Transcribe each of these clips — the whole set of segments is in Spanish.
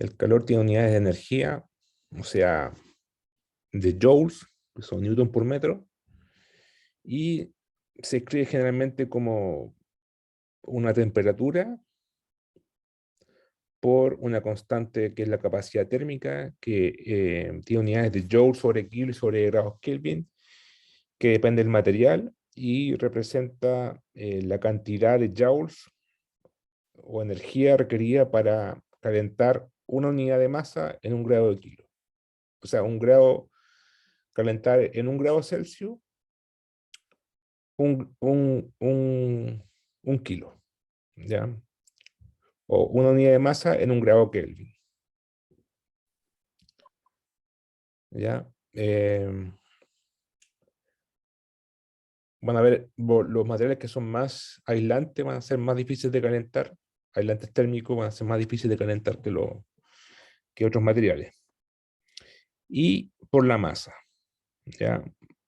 El calor tiene unidades de energía, o sea, de joules, que son newton por metro, y se escribe generalmente como una temperatura por una constante que es la capacidad térmica, que tiene unidades de joule sobre kilo y sobre grados Kelvin, que depende del material y representa la cantidad de joules o energía requerida para calentar una unidad de masa en un grado de kilo. O sea, calentar en un grado Celsius un, un, un, un kilo, ¿ya? O una unidad de masa en un grado Kelvin, ¿ya? Van a ver, los materiales que son más aislantes van a ser más difíciles de calentar, aislantes térmicos van a ser más difíciles de calentar que otros materiales. Y por la masa, ¿ya?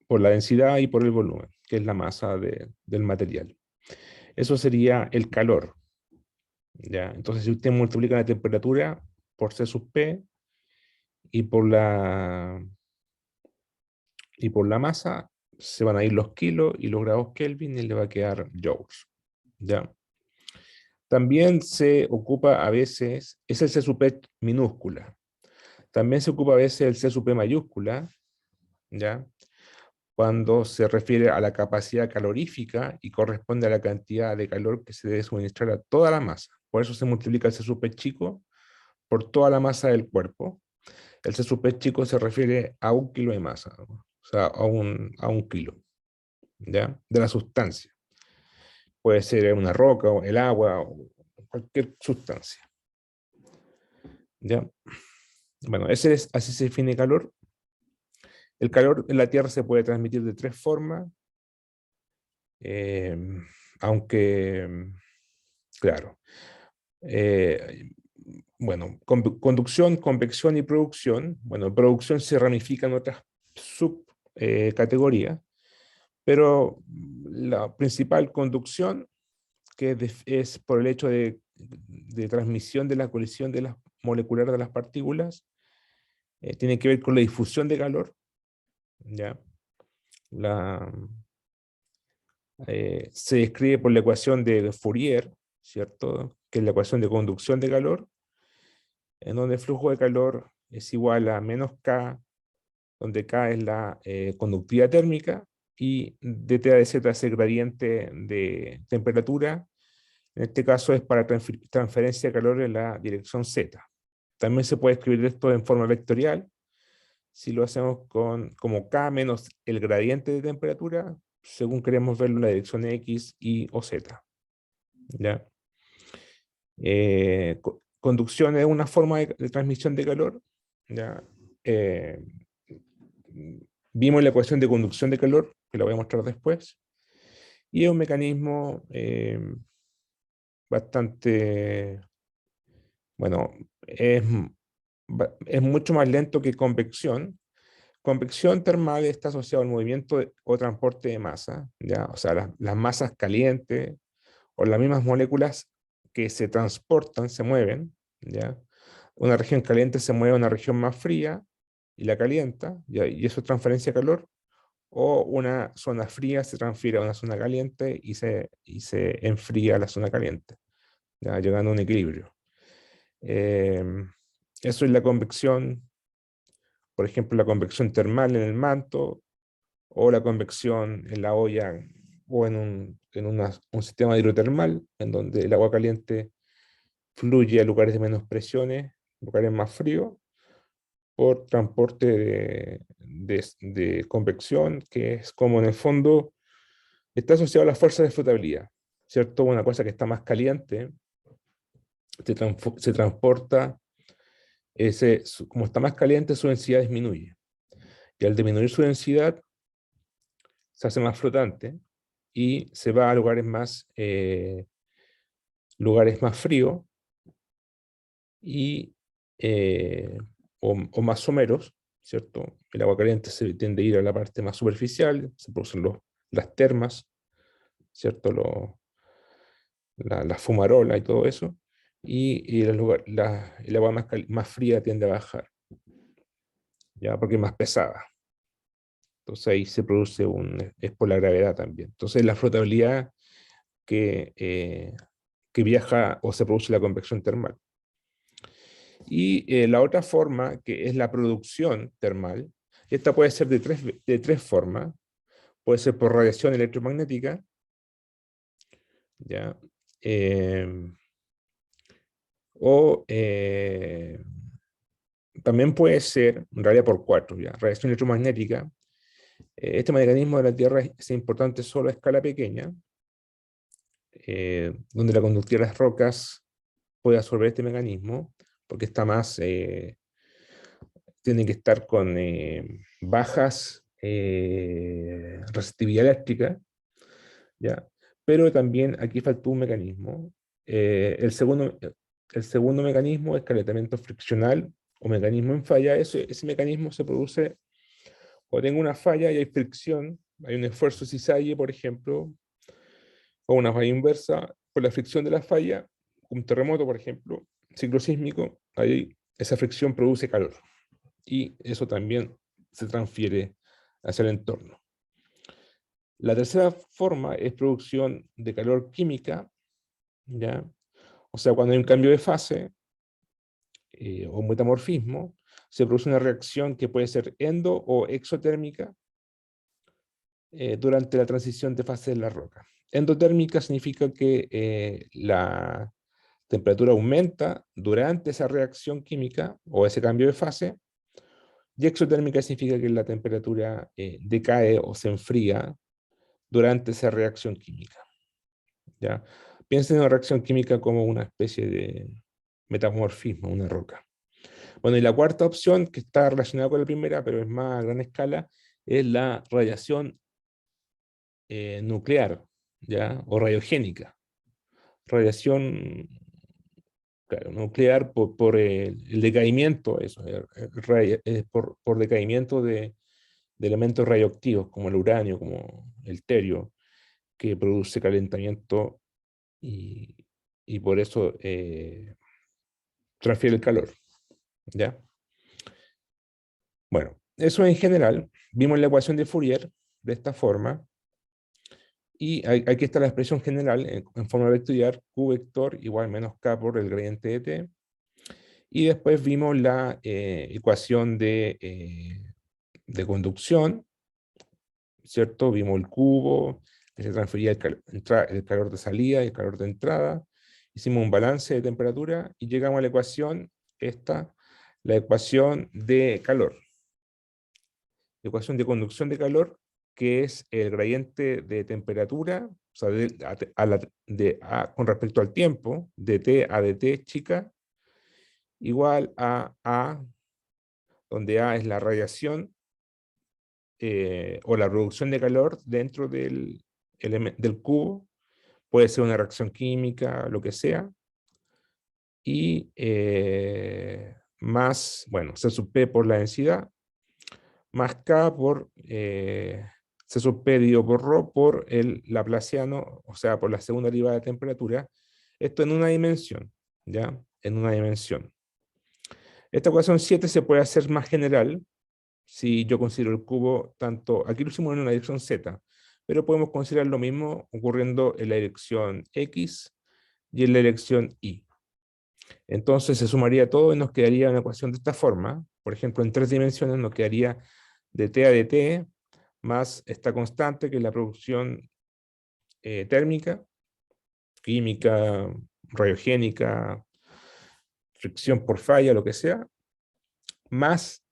Por la densidad y por el volumen, que es la masa del material. Eso sería el calor, ¿ya? Entonces, si usted multiplica la temperatura por C sub P y por la masa, se van a ir los kilos y los grados Kelvin y le va a quedar joules, ¿ya? También se ocupa a veces, es el C sub P minúscula. También se ocupa a veces el C sub P mayúscula, ¿ya? Cuando se refiere a la capacidad calorífica y corresponde a la cantidad de calor que se debe suministrar a toda la masa. Por eso se multiplica el C sub P chico por toda la masa del cuerpo. El C sub P chico se refiere a 1 kilo de masa, ¿no? O sea, a un kilo, ¿ya? De la sustancia. Puede ser una roca, o el agua, o cualquier sustancia, ¿ya? Bueno, así se define calor. El calor en la Tierra se puede transmitir de 3 formas, eh, aunque, claro, eh, bueno, conducción, convección y producción. Bueno, producción se ramifica en otras subcategorías, pero la principal conducción, que es por el hecho de transmisión de la colisión de las moleculares de las partículas, tiene que ver con la difusión de calor, ¿ya? La, se describe por la ecuación de Fourier, ¿cierto? Que es la ecuación de conducción de calor, en donde el flujo de calor es igual a menos K, donde K es la conductividad térmica, y dT de Z es el gradiente de temperatura. En este caso es para transferencia de calor en la dirección Z. También se puede escribir esto en forma vectorial, si lo hacemos como K menos el gradiente de temperatura, según queremos verlo en la dirección X, Y o Z, ¿ya? Conducción es una forma de transmisión de calor, ¿ya? Eh, Vimos la ecuación de conducción de calor, que la voy a mostrar después, y es un mecanismo bastante, bueno, es mucho más lento que convección. Convección termal está asociado al movimiento o transporte de masa, ¿ya? O sea, las masas calientes o las mismas moléculas que se transportan, se mueven, ¿ya? Una región caliente se mueve a una región más fría y la calienta, ¿ya? Y eso es transferencia de calor. O una zona fría se transfiere a una zona caliente y se enfría la zona caliente, ¿ya? Llegando a un equilibrio. Eh, Eso es la convección, por ejemplo, la convección termal en el manto, o la convección en la olla, o un sistema hidrotermal, en donde el agua caliente fluye a lugares de menos presiones, lugares más fríos, por transporte de convección, que es como en el fondo está asociado a la fuerza de flotabilidad, ¿cierto? Una cosa que está más caliente se transporta, como está más caliente, su densidad disminuye. Y al disminuir su densidad, se hace más flotante y se va a lugares más fríos y, o más someros, ¿cierto? El agua caliente se tiende a ir a la parte más superficial, se producen las termas, ¿cierto? La fumarola y todo eso, y el agua más fría tiende a bajar, ¿ya? Porque es más pesada. Entonces ahí se produce es por la gravedad también. Entonces la flotabilidad que viaja o se produce la convección termal. Y la otra forma, que es la producción termal, esta puede ser de tres formas. Puede ser por radiación electromagnética, ¿ya? Eh, o también puede ser, en realidad por cuatro, ¿ya? Radiación electromagnética. Este mecanismo de la Tierra es importante solo a escala pequeña, donde la conductividad de las rocas puede absorber este mecanismo, porque está más, tienen que estar con bajas resistividad eléctrica, ¿ya? Pero también aquí faltó un mecanismo. El segundo mecanismo es calentamiento friccional o mecanismo en falla. Ese mecanismo se produce cuando tengo una falla y hay fricción, hay un esfuerzo cisalle, por ejemplo, o una falla inversa, por la fricción de la falla, un terremoto, por ejemplo, ciclo sísmico, ahí esa fricción produce calor y eso también se transfiere hacia el entorno. La tercera forma es producción de calor química, ¿ya? O sea, cuando hay un cambio de fase o metamorfismo, se produce una reacción que puede ser o exotérmica durante la transición de fase de la roca. Endotérmica significa que la temperatura aumenta durante esa reacción química o ese cambio de fase, y exotérmica significa que la temperatura decae o se enfría durante esa reacción química, ¿ya? Piensen en una reacción química como una especie de metamorfismo, una roca. Bueno, y la cuarta opción, que está relacionada con la primera, pero es más a gran escala, es la radiación nuclear, ¿ya? O radiogénica. Radiación, claro, nuclear por el decaimiento, eso, por decaimiento de elementos radioactivos como el uranio, como el terio, que produce calentamiento y, y por eso transfiere el calor, ¿ya? Bueno, eso en general. Vimos la ecuación de Fourier de esta forma. Y aquí está la expresión general en forma vectorial, Q vector igual menos K por el gradiente de T. Y después vimos la ecuación de conducción, ¿cierto? Vimos el cubo, que se transfería el calor de salida y el calor de entrada. Hicimos un balance de temperatura y llegamos a la ecuación, esta, la ecuación de calor. La ecuación de conducción de calor, que es el gradiente de temperatura, o sea, con respecto al tiempo, de T a dt chica, igual a, donde A es la radiación o la producción de calor dentro del cubo, puede ser una reacción química, lo que sea, y más, bueno, C sub P por la densidad, más K por C sub P dividido por Rho por el laplaciano, o sea, por la segunda derivada de temperatura, esto en una dimensión, ¿ya? En una dimensión. Esta ecuación 7 se puede hacer más general, si yo considero el cubo tanto, aquí lo hicimos en una dirección Z, pero podemos considerar lo mismo ocurriendo en la dirección X y en la dirección Y. Entonces se sumaría todo y nos quedaría una ecuación de esta forma. Por ejemplo, en tres dimensiones nos quedaría de T a dt más esta constante que es la producción térmica, química, radiogénica, fricción por falla, lo que sea, más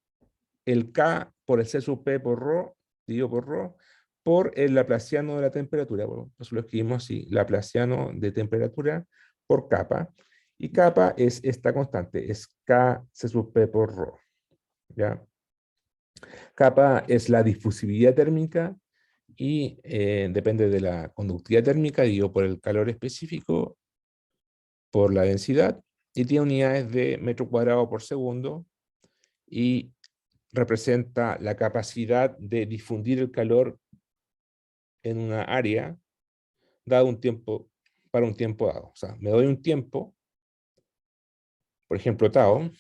el K por el C sub P por Rho, dividido por Rho, por el laplaciano de la temperatura. Bueno, eso lo escribimos así, laplaciano de temperatura por kappa. Y kappa es esta constante, es K C sub P por Rho, ¿ya? Kappa es la difusividad térmica y depende de la conductividad térmica, digo, por el calor específico, por la densidad, y tiene unidades de metro cuadrado por segundo, y representa la capacidad de difundir el calor en una área dado un tiempo, para un tiempo dado. O sea, me doy un tiempo por ejemplo, tau,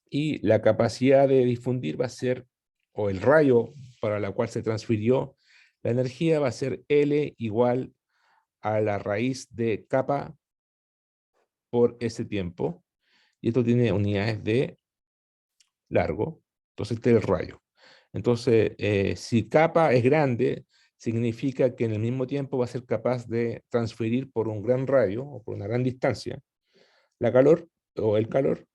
y la capacidad de difundir va a ser, o el rayo para la cual se transfirió la energía va a ser L igual a la raíz de kappa por ese tiempo, y esto tiene unidades de largo, entonces este es el rayo. Entonces, si kappa es grande, significa que en el mismo tiempo va a ser capaz de transferir por un gran radio o por una gran distancia la calor o el calor,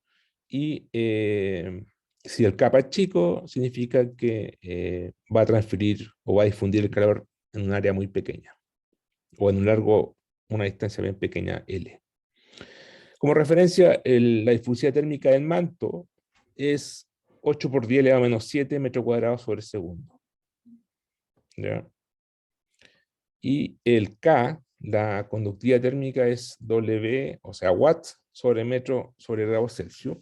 y si el kappa es chico, significa que va a transferir o va a difundir el calor en un área muy pequeña o en un largo, una distancia bien pequeña L. Como referencia, la difusividad térmica del manto es 8 por 10 elevado a menos 7 metros cuadrados sobre segundo. ¿Ya? Y el K, la conductividad térmica es W, o sea, watts sobre metro sobre grado Celsius.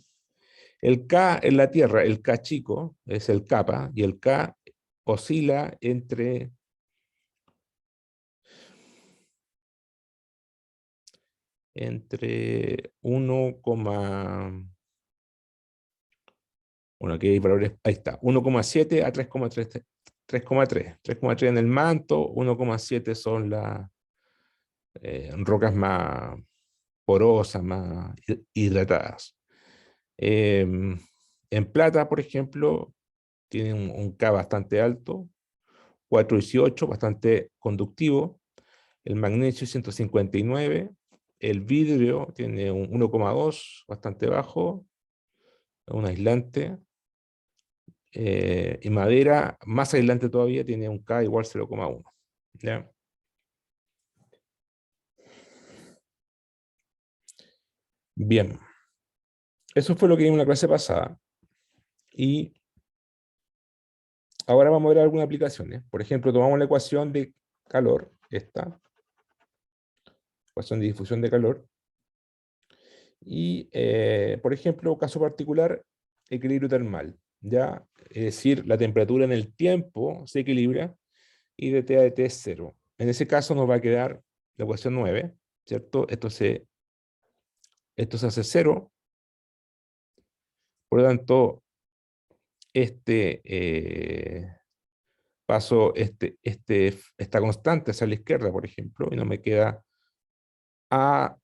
El K en la Tierra, el K chico, es el kappa, y el K oscila entre 1, bueno, aquí hay valores, ahí está, 1,7 a 3,3, 3,3. 3,3 en el manto, 1,7 son las rocas más porosas, más hidratadas. En plata, por ejemplo, tiene un K bastante alto, 4,18, bastante conductivo. El magnesio 159, el vidrio tiene un 1,2, bastante bajo, un aislante. Y madera, más aislante todavía, tiene un K igual 0,1. ¿Ya? Bien, eso fue lo que vimos en la clase pasada. Y ahora vamos a ver algunas aplicaciones. Por ejemplo, tomamos la ecuación de calor, esta, ecuación de difusión de calor. Y, por ejemplo, caso particular, equilibrio termal. ¿Ya? Es decir, la temperatura en el tiempo se equilibra y dT a dt es 0. En ese caso nos va a quedar la ecuación 9, ¿cierto? Esto se hace 0. Por lo tanto, paso esta constante hacia la izquierda, por ejemplo, y no me queda A,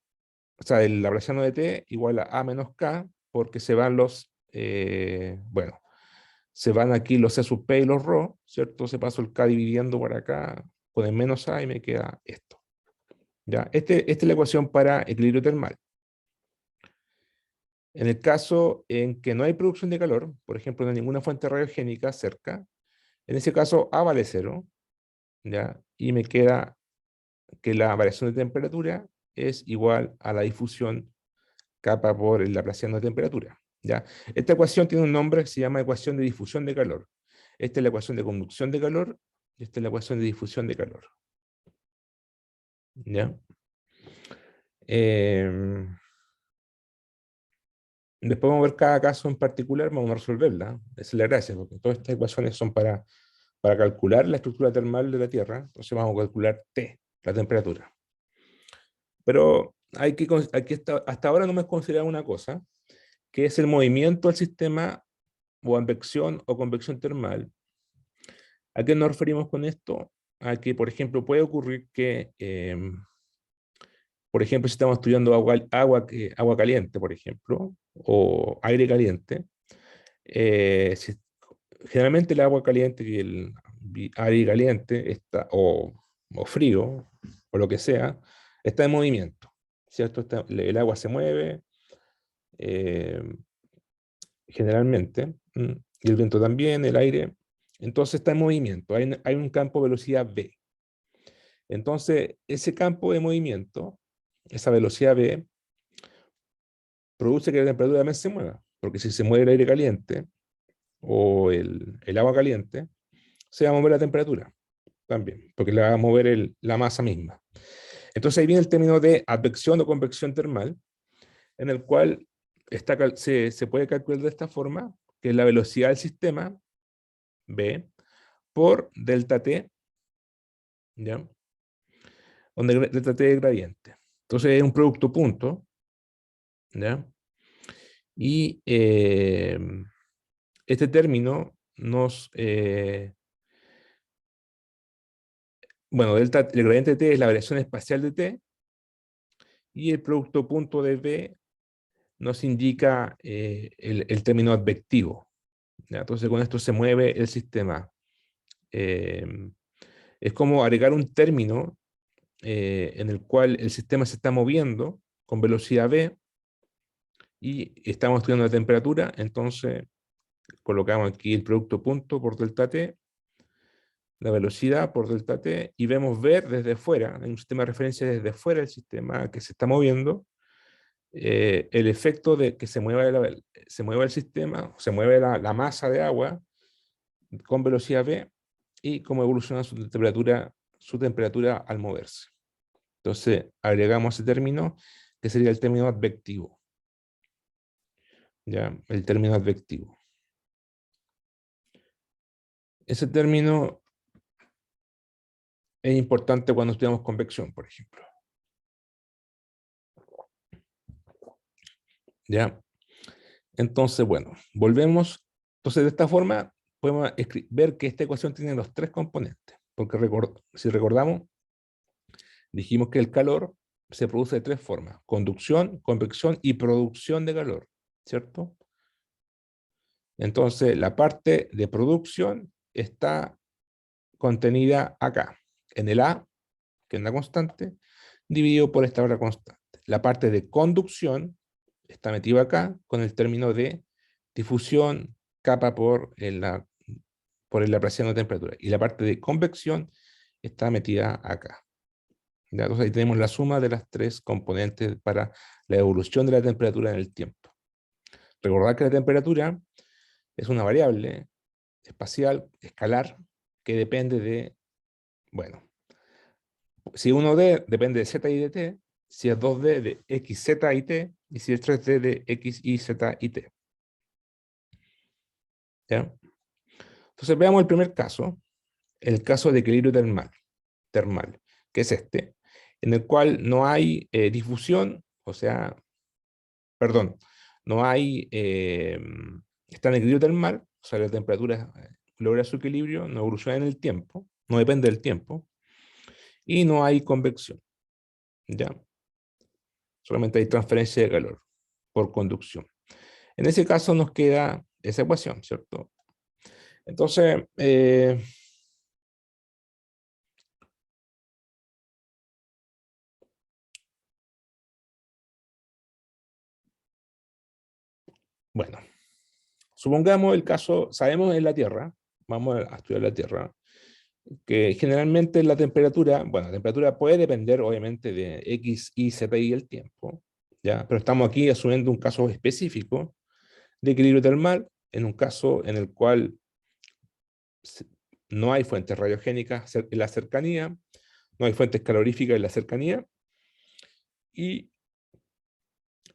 o sea, el laplaciano de t igual a menos k, porque se van bueno, se van aquí los C sub P y los ρ, ¿cierto? Se paso el k dividiendo por acá con el menos a y me queda esto. ¿Ya? Esta es la ecuación para equilibrio termal. En el caso en que no hay producción de calor, por ejemplo, no hay ninguna fuente radiogénica cerca, en ese caso A vale 0, ¿ya? Y me queda que la variación de temperatura es igual a la difusión kappa por el laplaciano de temperatura, ¿ya? Esta ecuación tiene un nombre que se llama ecuación de difusión de calor. Esta es la ecuación de conducción de calor y esta es la ecuación de difusión de calor. ¿Ya? Después vamos a ver cada caso en particular, vamos a resolverla. Esa es la gracia, porque todas estas ecuaciones son para calcular la estructura termal de la Tierra. Entonces vamos a calcular T, la temperatura. Pero hasta ahora no me he considerado una cosa, que es el movimiento del sistema o advección o convección termal. ¿A qué nos referimos con esto? A que, por ejemplo, puede ocurrir que, por ejemplo, si estamos estudiando agua caliente, por ejemplo, o aire caliente, generalmente el agua caliente y el aire caliente o frío, o lo que sea, está en movimiento, ¿cierto? El agua se mueve, eh, generalmente, y el viento también, el aire, entonces está en movimiento, hay un campo de velocidad v. Entonces, ese campo de movimiento, esa velocidad v, produce que la temperatura también se mueva, porque si se mueve el aire caliente o el agua caliente, se va a mover la temperatura también, porque le va a mover la masa misma. Entonces ahí viene el término de advección o convección termal, en el cual se puede calcular de esta forma, que es la velocidad del sistema, v, por delta t, ¿ya? Donde delta t es gradiente. Entonces es un producto punto, ¿ya? Y este término bueno, delta, el gradiente de T es la variación espacial de T, y el producto punto de B nos indica el término advectivo, ¿ya? Entonces con esto se mueve el sistema. Eh, es como agregar un término en el cual el sistema se está moviendo con velocidad V y estamos estudiando la temperatura, entonces colocamos aquí el producto punto por delta T, la velocidad por delta T, y vemos ver desde fuera, en un sistema de referencia desde fuera del sistema que se está moviendo, el efecto de que se mueva el sistema, se mueve la masa de agua con velocidad V y cómo evoluciona su temperatura al moverse. Entonces agregamos ese término que sería el término advectivo. ¿Ya? El término advectivo. Ese término es importante cuando estudiamos convección, por ejemplo. ¿Ya? Entonces, bueno, volvemos. Entonces, de esta forma, podemos ver que esta ecuación tiene los tres componentes. Porque si recordamos, dijimos que el calor se produce de tres formas: conducción, convección y producción de calor. ¿Cierto? Entonces, la parte de producción está contenida acá, en el A, que es una constante, dividido por esta otra constante. La parte de conducción está metida acá con el término de difusión capa por la presión de temperatura. Y la parte de convección está metida acá. ¿Ya? Entonces ahí tenemos la suma de las tres componentes para la evolución de la temperatura en el tiempo. Recordad que la temperatura es una variable espacial, escalar, que depende de, bueno, si 1D depende de Z y de T, si es 2D de X, Z y T, y si es 3D de X, Y, Z y T. ¿Ya? Entonces veamos el primer caso, el caso de equilibrio termal, que es este, en el cual no hay difusión, o sea, perdón, no hay, está en equilibrio termal, o sea, la temperatura logra su equilibrio, no evoluciona en el tiempo, no depende del tiempo, y no hay convección, ¿ya? Solamente hay transferencia de calor por conducción. En ese caso nos queda esa ecuación, ¿cierto? Entonces, bueno, supongamos el caso, sabemos en la Tierra, vamos a estudiar la Tierra, que generalmente la temperatura, bueno, la temperatura puede depender obviamente de X, Y, Z y el tiempo, ¿ya? Pero estamos aquí asumiendo un caso específico de equilibrio termal, en un caso en el cual no hay fuentes radiogénicas en la cercanía, no hay fuentes caloríficas en la cercanía, y,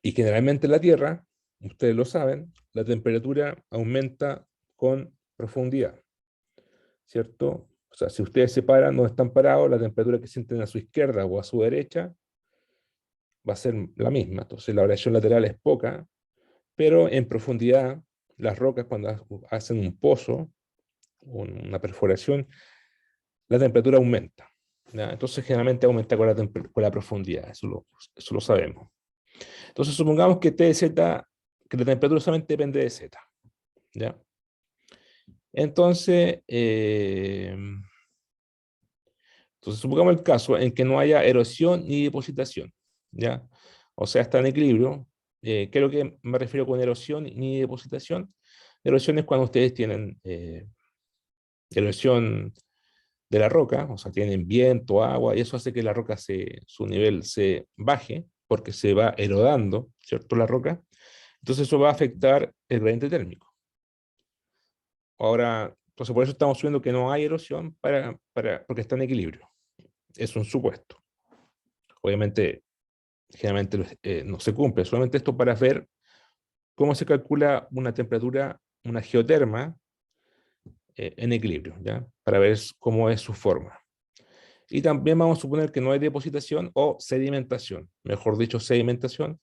y generalmente en la Tierra, ustedes lo saben, la temperatura aumenta con profundidad, ¿cierto? O sea, si ustedes se paran, no están parados, la temperatura que sienten a su izquierda o a su derecha va a ser la misma. Entonces la variación lateral es poca, pero en profundidad, las rocas cuando hacen un pozo, una perforación, la temperatura aumenta, ¿ya? Entonces generalmente aumenta con la profundidad, eso lo sabemos. Entonces supongamos que T de Z, que la temperatura solamente depende de Z, ¿ya? Entonces, supongamos el caso en que no haya erosión ni depositación, ¿ya? O sea, está en equilibrio. ¿Qué es lo que me refiero con erosión ni depositación? Erosión es cuando ustedes tienen erosión de la roca, o sea, tienen viento, agua, y eso hace que la roca su nivel se baje, porque se va erodando, ¿cierto? La roca. Entonces eso va a afectar el gradiente térmico. Ahora, entonces por eso estamos subiendo que no hay erosión porque está en equilibrio. Es un supuesto. Obviamente, generalmente no se cumple. Solamente esto para ver cómo se calcula una temperatura, una geoterma en equilibrio, ¿ya? Para ver cómo es su forma. Y también vamos a suponer que no hay depositación o sedimentación. Mejor dicho, sedimentación,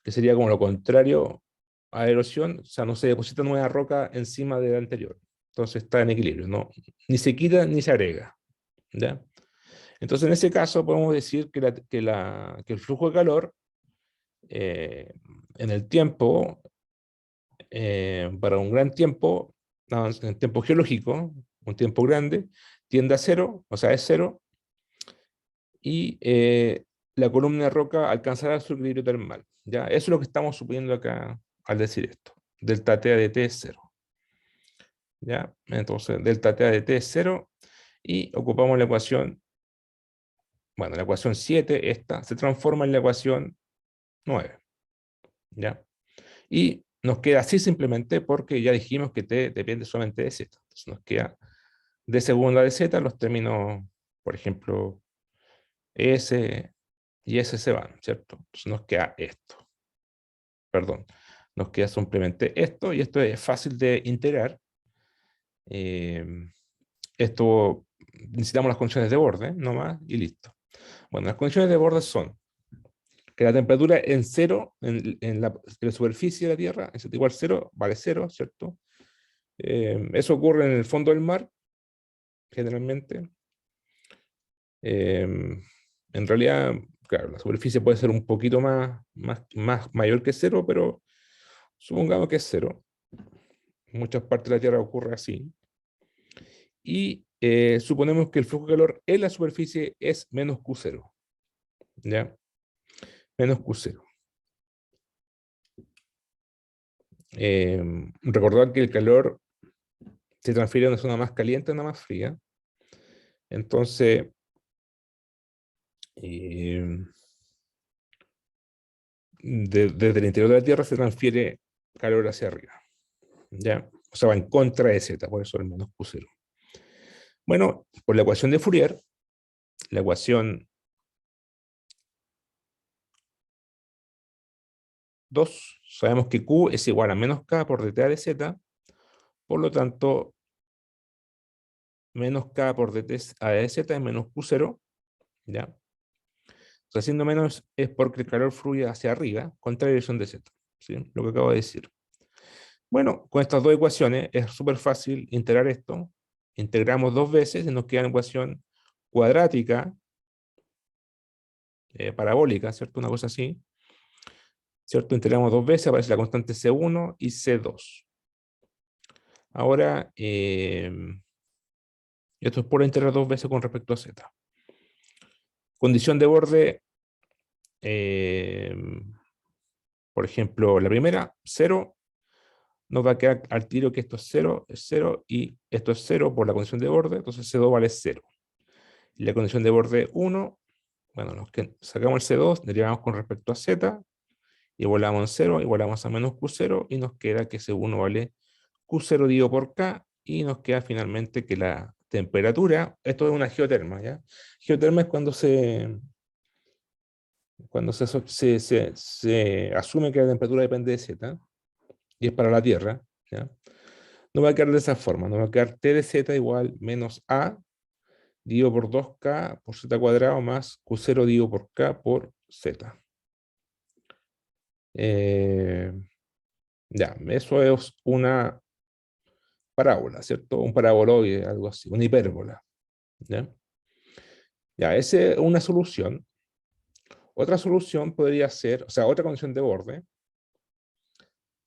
que sería como lo contrario a erosión, o sea, no se deposita nueva roca encima de la anterior. Entonces está en equilibrio, ¿no? Ni se quita ni se agrega, ¿ya? Entonces, en ese caso, podemos decir que el flujo de calor eh, en el tiempo, para un gran tiempo, en tiempo geológico, un tiempo grande, tiende a cero, o sea, es cero, y la columna de roca alcanzará su equilibrio termal. ¿Ya? Eso es lo que estamos suponiendo acá al decir esto. Delta T de T es cero. ¿Ya? Entonces, delta T de T es cero, y ocupamos la ecuación, bueno, la ecuación 7, esta, se transforma en la ecuación 9. ¿Ya? Y nos queda así simplemente porque ya dijimos que T depende solamente de Z. Entonces nos queda D segunda de Z, los términos, por ejemplo, S y S se van, ¿cierto? Entonces nos queda esto. Perdón. Nos queda simplemente esto, y esto es fácil de integrar. Eh, Esto necesitamos las condiciones de borde, no más, y listo. Bueno, las condiciones de borde son que la temperatura en cero, en la superficie de la Tierra, es igual a cero, vale cero, ¿cierto? Eso ocurre en el fondo del mar, generalmente. En realidad, claro, la superficie puede ser un poquito más mayor que cero, pero supongamos que es cero. En muchas partes de la Tierra ocurre así. Y suponemos que el flujo de calor en la superficie es menos Q0. ¿Ya? Menos Q0. Recordar que el calor se transfiere de una zona más caliente a una más fría. Entonces, desde el interior de la Tierra se transfiere calor hacia arriba. ¿Ya? O sea, va en contra de Z, por eso el menos Q0. Bueno, por la ecuación de Fourier, la ecuación 2, sabemos que Q es igual a menos K por dT de Z, por lo tanto, menos K por dT de Z es menos Q0, ¿ya? O sea, siendo menos es porque el calor fluye hacia arriba, contra la dirección de Z, ¿sí? Lo que acabo de decir. Bueno, con estas dos ecuaciones es súper fácil integrar esto. Integramos dos veces y nos queda una ecuación cuadrática, parabólica, ¿cierto? Una cosa así, ¿cierto? Integramos dos veces, aparece la constante C1 y C2. Ahora, esto es por integrar dos veces con respecto a Z. Condición de borde, por ejemplo, la primera, 0, nos va a quedar al tiro que esto es 0, y esto es 0 por la condición de borde, entonces C2 vale 0. Y la condición de borde 1, bueno, sacamos el C2, derivamos con respecto a Z, igualamos en 0, igualamos a menos Q0, y nos queda que C1 vale Q0 dividido por K, y nos queda finalmente que la temperatura, esto es una geoterma, ¿ya? Geoterma es cuando se asume que la temperatura depende de Z, y es para la Tierra, ¿ya? No va a quedar de esa forma, no va a quedar T de Z igual menos A dividido por 2K por Z cuadrado más Q0 dividido por K por Z. Ya, eso es una parábola, ¿cierto? Un paraboloide, algo así, una hipérbola. ¿Ya? Ya, esa es una solución. Otra solución podría ser, o sea, otra condición de borde,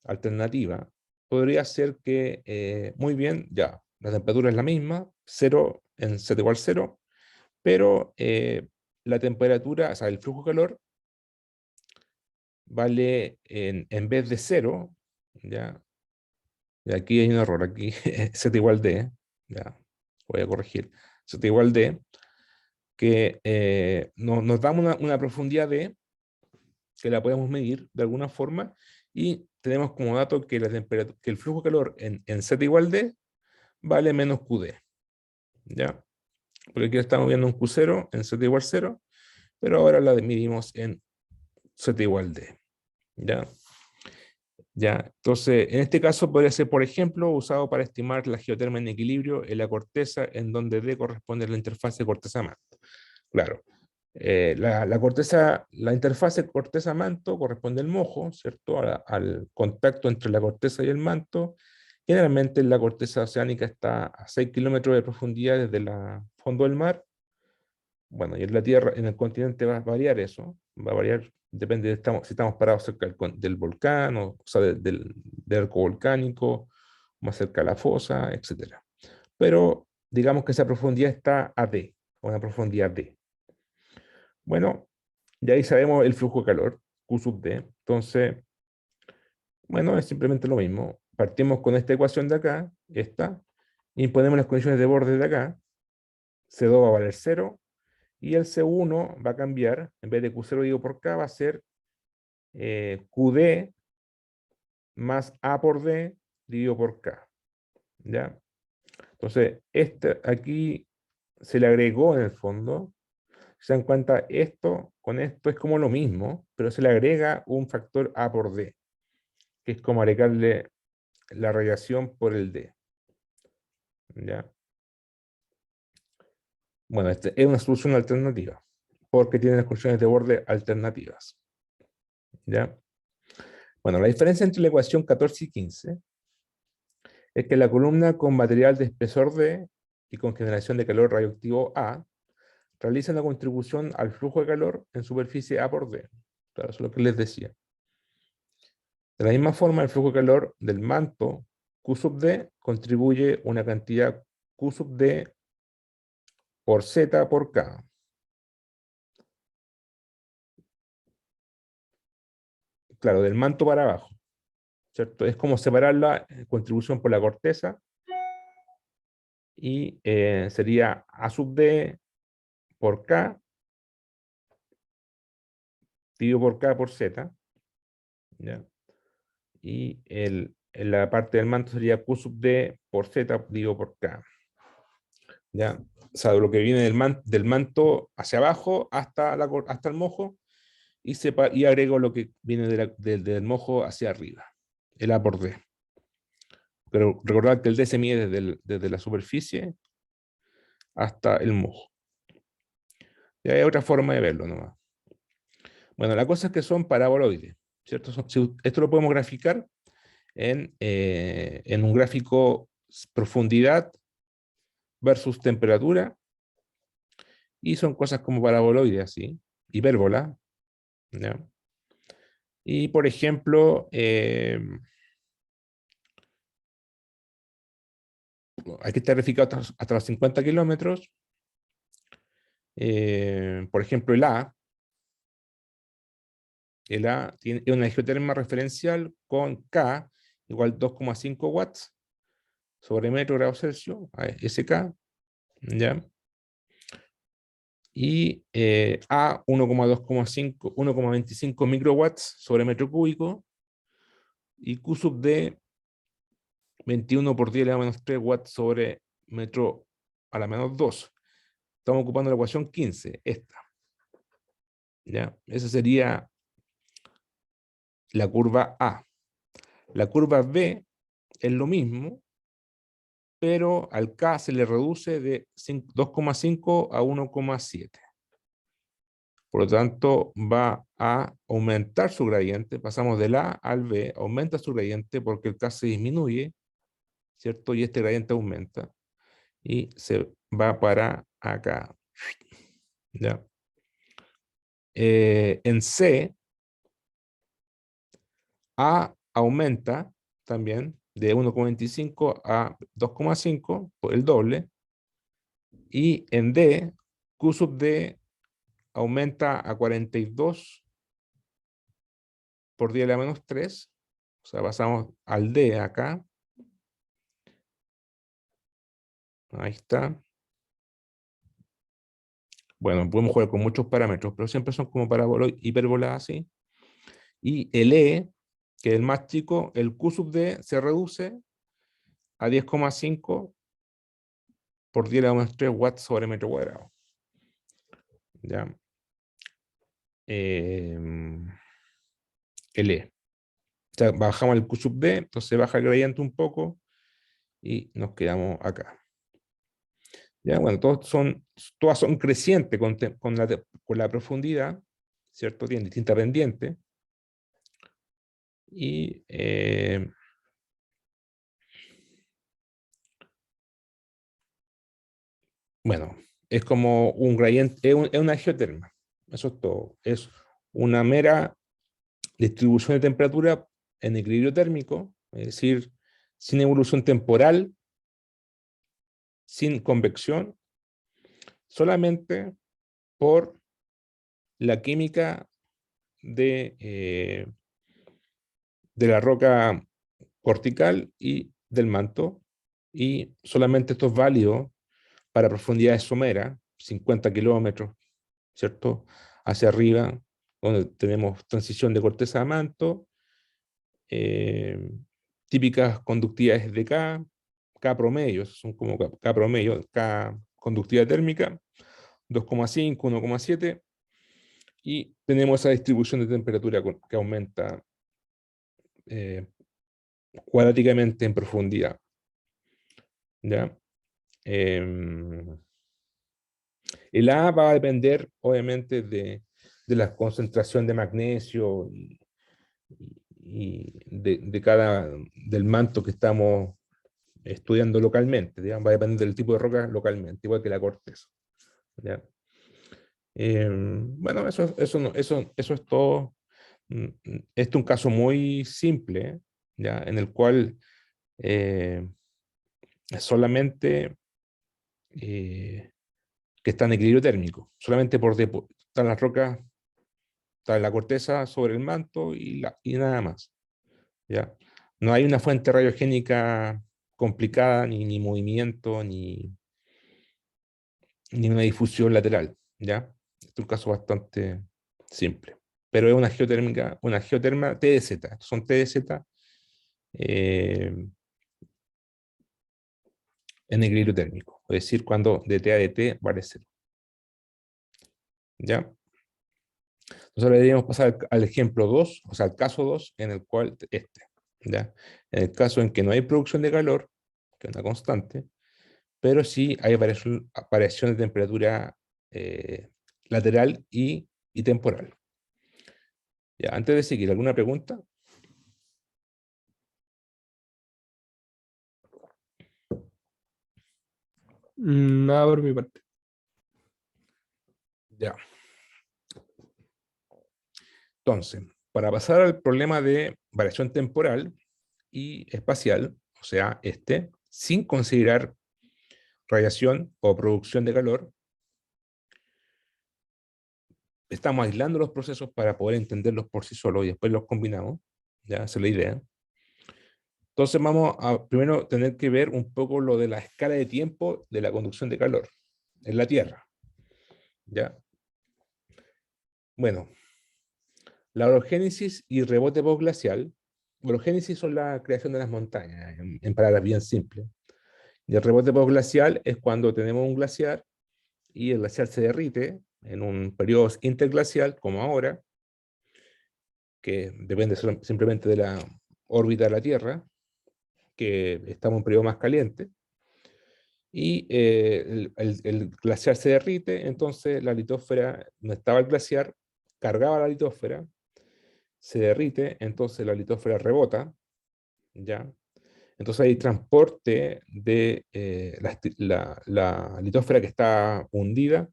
alternativa, podría ser que, muy bien, ya, la temperatura es la misma, 0 en Z igual 0, pero la temperatura, o sea, el flujo de calor, vale en vez de 0, ¿ya? Y aquí hay un error, aquí Z igual D, ya, voy a corregir, Z igual D, que nos damos una profundidad D, que la podemos medir de alguna forma, y tenemos como dato que, que el flujo de calor en Z igual D vale menos QD, ¿ya? Porque aquí estamos viendo un Q0 en Z igual 0, pero ahora la medimos en Z igual D, ¿ya? Ya, entonces, en este caso podría ser, por ejemplo, usado para estimar la geotermia en equilibrio en la corteza, en donde D corresponde a la interfaz de corteza-manto. Claro, La corteza, la interfase corteza-manto corresponde al mojo, ¿cierto? Al contacto entre la corteza y el manto. Generalmente la corteza oceánica está a 6 kilómetros de profundidad desde el fondo del mar. Bueno, y en la Tierra, en el continente va a variar eso, va a variar, depende de si estamos parados cerca del volcán, o sea, del arco volcánico, más cerca de la fosa, etcétera. Pero digamos que esa profundidad está a D, a una profundidad D. Bueno, ya ahí sabemos el flujo de calor, Q sub D. Entonces, bueno, es simplemente lo mismo. Partimos con esta ecuación de acá, esta, y ponemos las condiciones de borde de acá. C2 va a valer 0, y el C1 va a cambiar, en vez de Q0 dividido por K, va a ser QD más A por D dividido por K. ¿Ya? Entonces, este aquí se le agregó en el fondo. Se dan cuenta, esto con esto es como lo mismo, pero se le agrega un factor A por D, que es como agregarle la radiación por el D. ¿Ya? Bueno, esta es una solución alternativa, porque tiene las condiciones de borde alternativas. ¿Ya? Bueno, la diferencia entre la ecuación 14 y 15 es que la columna con material de espesor D y con generación de calor radioactivo A realiza una contribución al flujo de calor en superficie A por D. Claro, eso es lo que les decía. De la misma forma, el flujo de calor del manto Q sub D contribuye una cantidad Q sub D por Z por K. Claro, del manto para abajo, ¿cierto? Es como separar la contribución por la corteza, y sería A sub D por K dividido por K por Z, ¿ya? Y en la parte del manto sería Q sub D por Z dividido por K. ¿Ya? O sea, lo que viene del manto hacia abajo hasta el mojo, y agrego lo que viene del mojo hacia arriba, el A por D. Pero recordad que el D se mide desde la superficie hasta el mojo. Y hay otra forma de verlo nomás. Bueno, la cosa es que son paraboloides, ¿cierto? Esto lo podemos graficar en un gráfico profundidad versus temperatura, y son cosas como paraboloides, así, hipérbola, ¿ya? Y por ejemplo, hay que estar verificado hasta los 50 kilómetros. Por ejemplo, el A tiene una geoterma referencial con K igual 2,5 watts sobre metro grado Celsius, SK, ¿ya? Y A 1,25 microwatts sobre metro cúbico, y Q sub D 21 por 10 a la menos 3 watts sobre metro a la menos 2. Estamos ocupando la ecuación 15, esta. ¿Ya? Esa sería la curva A. La curva B es lo mismo, pero al K se le reduce de 2,5 a 1,7. Por lo tanto, va a aumentar su gradiente. Pasamos del A al B, aumenta su gradiente porque el K se disminuye, ¿cierto? Y este gradiente aumenta y se va para acá. ¿Ya? En C, A aumenta también de 1,25 a 2,5, por el doble. Y en D, Q sub D aumenta a 42 por 10 a la menos 3. O sea, pasamos al D acá. Ahí está. Bueno, podemos jugar con muchos parámetros, pero siempre son como hipérbolas así. Y el E, que es el más chico, el Q sub D se reduce a 10,5 por 10 a la menos 3 watts sobre metro cuadrado. ¿Ya? El E. O sea, bajamos el Q sub D, entonces baja el gradiente un poco y nos quedamos acá. ¿Ya? Bueno, todas son crecientes con la profundidad, ¿cierto? Tienen distintas pendientes. Y bueno, es como un gradiente, es una geoterma. Eso es todo. Es una mera distribución de temperatura en equilibrio térmico, es decir, sin evolución temporal, sin convección, solamente por la química de la roca cortical y del manto, y solamente esto es válido para profundidades someras, 50 kilómetros, ¿cierto? Hacia arriba, donde tenemos transición de corteza a manto, eh, típicas conductividades de K promedio, son como K promedio, K conductividad térmica, 2,5, 1,7, y tenemos esa distribución de temperatura que aumenta eh, cuadráticamente en profundidad, ¿ya? Em, el A va a depender, obviamente, de la concentración de magnesio y del manto que estamos estudiando localmente, digamos, va a depender del tipo de roca localmente, igual que la corteza, ¿ya? Bueno, eso es todo. Este es un caso muy simple, ¿ya? En el cual eh, solamente que está en equilibrio térmico, solamente están las rocas, está la corteza sobre el manto y nada más, ¿ya? No hay una fuente radiogénica complicada, ni movimiento, ni una difusión lateral, ¿ya? Es un caso bastante simple. Pero es una geoterma TDZ, son TDZ eh, en equilibrio térmico, es decir, cuando dT a dt vale 0, ¿ya? Entonces ahora deberíamos pasar al ejemplo 2, o sea, al caso 2, en el cual ¿ya? En el caso en que no hay producción de calor, que es una constante, pero sí hay variación de temperatura lateral y temporal. Ya, antes de seguir, ¿alguna pregunta? Nada por mi parte. Ya. Entonces, para pasar al problema de variación temporal y espacial, o sea, sin considerar radiación o producción de calor, estamos aislando los procesos para poder entenderlos por sí solos y después los combinamos, ya, esa es la idea. Entonces vamos a primero tener que ver un poco lo de la escala de tiempo de la conducción de calor en la Tierra, ¿ya? Bueno, la orogénesis y rebote postglacial. Orogénesis son la creación de las montañas, en palabras bien simples. Y el rebote postglacial es cuando tenemos un glaciar y el glaciar se derrite en un periodo interglacial, como ahora, que depende simplemente de la órbita de la Tierra, que estamos en un periodo más caliente, y el glaciar se derrite, entonces la litósfera, donde estaba el glaciar, cargaba la litósfera, se derrite, entonces la litósfera rebota, ¿ya? Entonces hay transporte de la litósfera que está hundida,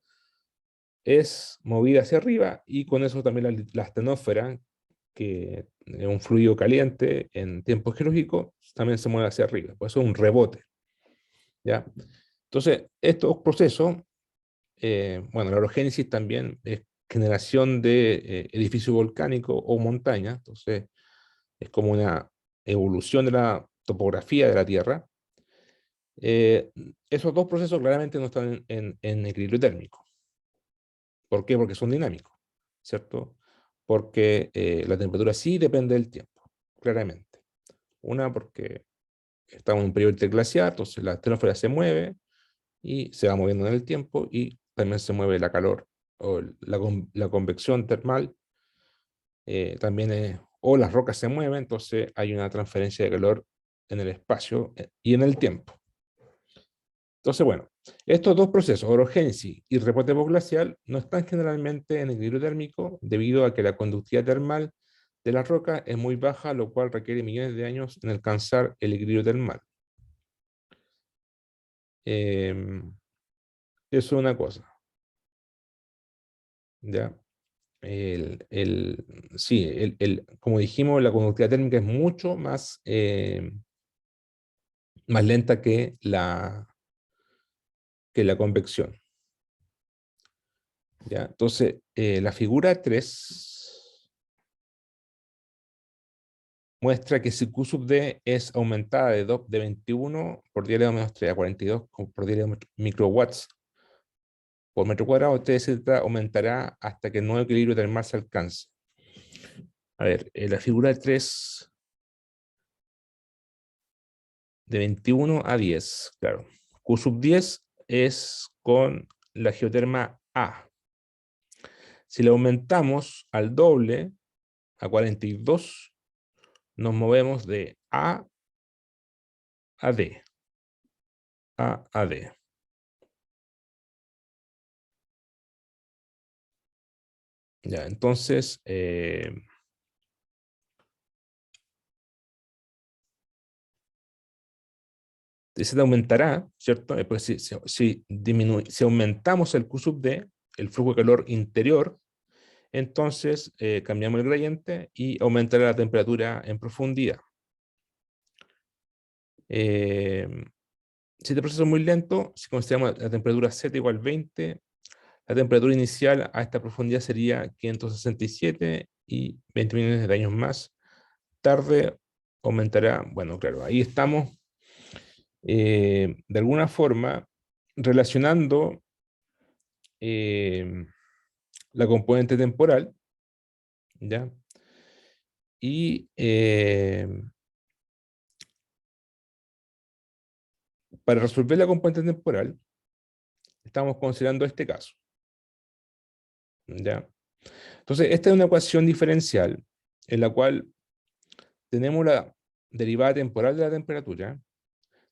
es movida hacia arriba, y con eso también la astenósfera, que es un fluido caliente en tiempo geológico, también se mueve hacia arriba. Por eso es un rebote, ¿ya? Entonces, estos procesos, bueno, la orogénesis también es generación de edificio volcánico o montaña, entonces es como una evolución de la topografía de la Tierra. Eh, Esos dos procesos claramente no están en equilibrio térmico. ¿Por qué? Porque son dinámicos, ¿cierto? Porque la temperatura sí depende del tiempo, claramente. Una, porque estamos en un periodo interglaciar, entonces la atmósfera se mueve y se va moviendo en el tiempo, y también se mueve la calor o la convección termal, también o las rocas se mueven, entonces hay una transferencia de calor en el espacio y en el tiempo. Entonces, bueno, Estos dos procesos, orogénesis y reporte postglacial, no están generalmente en equilibrio térmico debido a que la conductividad termal de la roca es muy baja, lo cual requiere millones de años en alcanzar el equilibrio termal. Eso es una cosa. ¿Ya? Sí, como dijimos, la conductividad térmica es mucho más lenta que la convección. ¿Ya? Entonces, la figura 3 muestra que si Q sub D es aumentada de 21 por 10 a la menos 3 a 42 por 10 a la microwatts por metro cuadrado, TZ aumentará hasta que el nuevo equilibrio termal se alcance. A ver, la figura 3 de 21 a 10, claro. Q sub 10 es con la geoterma A. Si le aumentamos al doble, a 42, nos movemos de A a D. A a D. Ya, entonces, se aumentará, ¿cierto? Pues si aumentamos el Q sub D, el flujo de calor interior, entonces cambiamos el gradiente y aumentará la temperatura en profundidad. Si este proceso es muy lento, si consideramos la temperatura Z igual 20, la temperatura inicial a esta profundidad sería 567 y 20 millones de años más tarde aumentará. Bueno, claro, ahí estamos de alguna forma relacionando la componente temporal, ¿ya? Y para resolver la componente temporal, estamos considerando este caso, ¿ya? Entonces, esta es una ecuación diferencial en la cual tenemos la derivada temporal de la temperatura,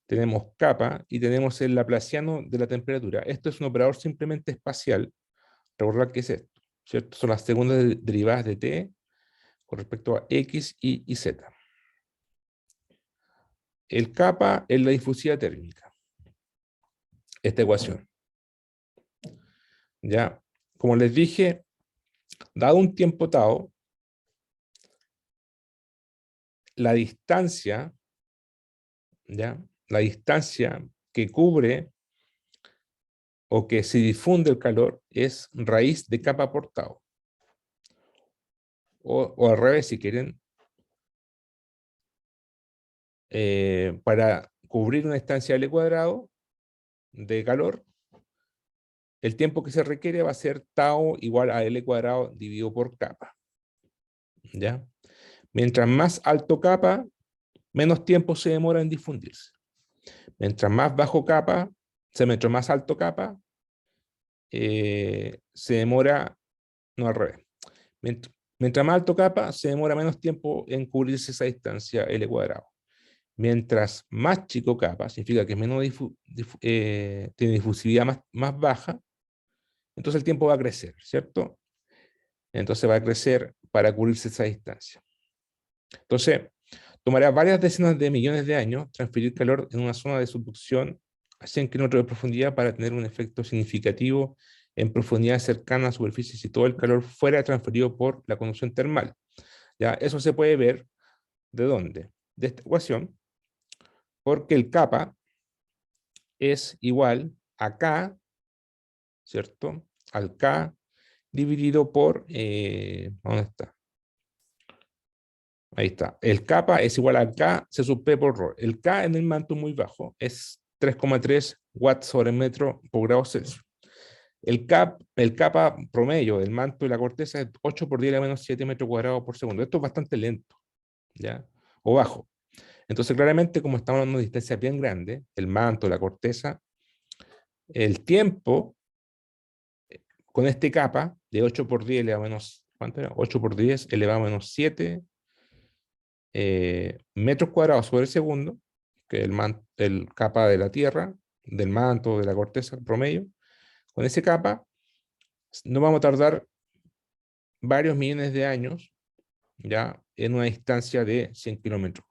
tenemos kappa y tenemos el laplaciano de la temperatura. Esto es un operador simplemente espacial. Recordar que es esto, ¿cierto? Son las segundas derivadas de t con respecto a x, y z. El kappa es la difusividad térmica. Esta ecuación. Ya, como les dije, dado un tiempo tau, la distancia, ¿ya? La distancia que cubre o que se difunde el calor es raíz de kappa por tau. O al revés, si quieren, para cubrir una distancia L cuadrado de calor, el tiempo que se requiere va a ser tau igual a L cuadrado dividido por kappa. ¿Ya? Mientras más alto kappa, menos tiempo se demora en difundirse. Mientras más bajo kappa, mientras más alto kappa, se demora, no al revés. Mientras más alto kappa, se demora menos tiempo en cubrirse esa distancia L cuadrado. Mientras más chico kappa, significa que es menos tiene difusividad más baja, entonces el tiempo va a crecer, ¿cierto? Entonces va a crecer para cubrirse esa distancia. Entonces, tomará varias decenas de millones de años transferir calor en una zona de subducción a 100 kilómetros de profundidad para tener un efecto significativo en profundidades cercanas a la superficie si todo el calor fuera transferido por la conducción termal. ¿Ya? Eso se puede ver ¿de dónde? De esta ecuación, porque el kappa es igual a K, ¿cierto? Al K dividido por, ¿dónde está? Ahí está. El kappa es igual a K C sub P por ρ. El K en el manto muy bajo es 3,3 watts sobre metro por grado Celsius. El kappa promedio del manto y la corteza es 8 por 10 a la menos 7 metros cuadrados por segundo. Esto es bastante lento, ¿ya? O bajo. Entonces, claramente, como estamos hablando de distancias bien grandes, el manto, la corteza, el tiempo con este kappa de 8 por 10 elevado a menos, ¿cuánto era? 8 por 10 elevado a menos 7 metros cuadrados sobre segundo, que es el kappa de la Tierra, del manto, de la corteza promedio, con esa capa, no vamos a tardar varios millones de años, ya, en una distancia de 100 kilómetros.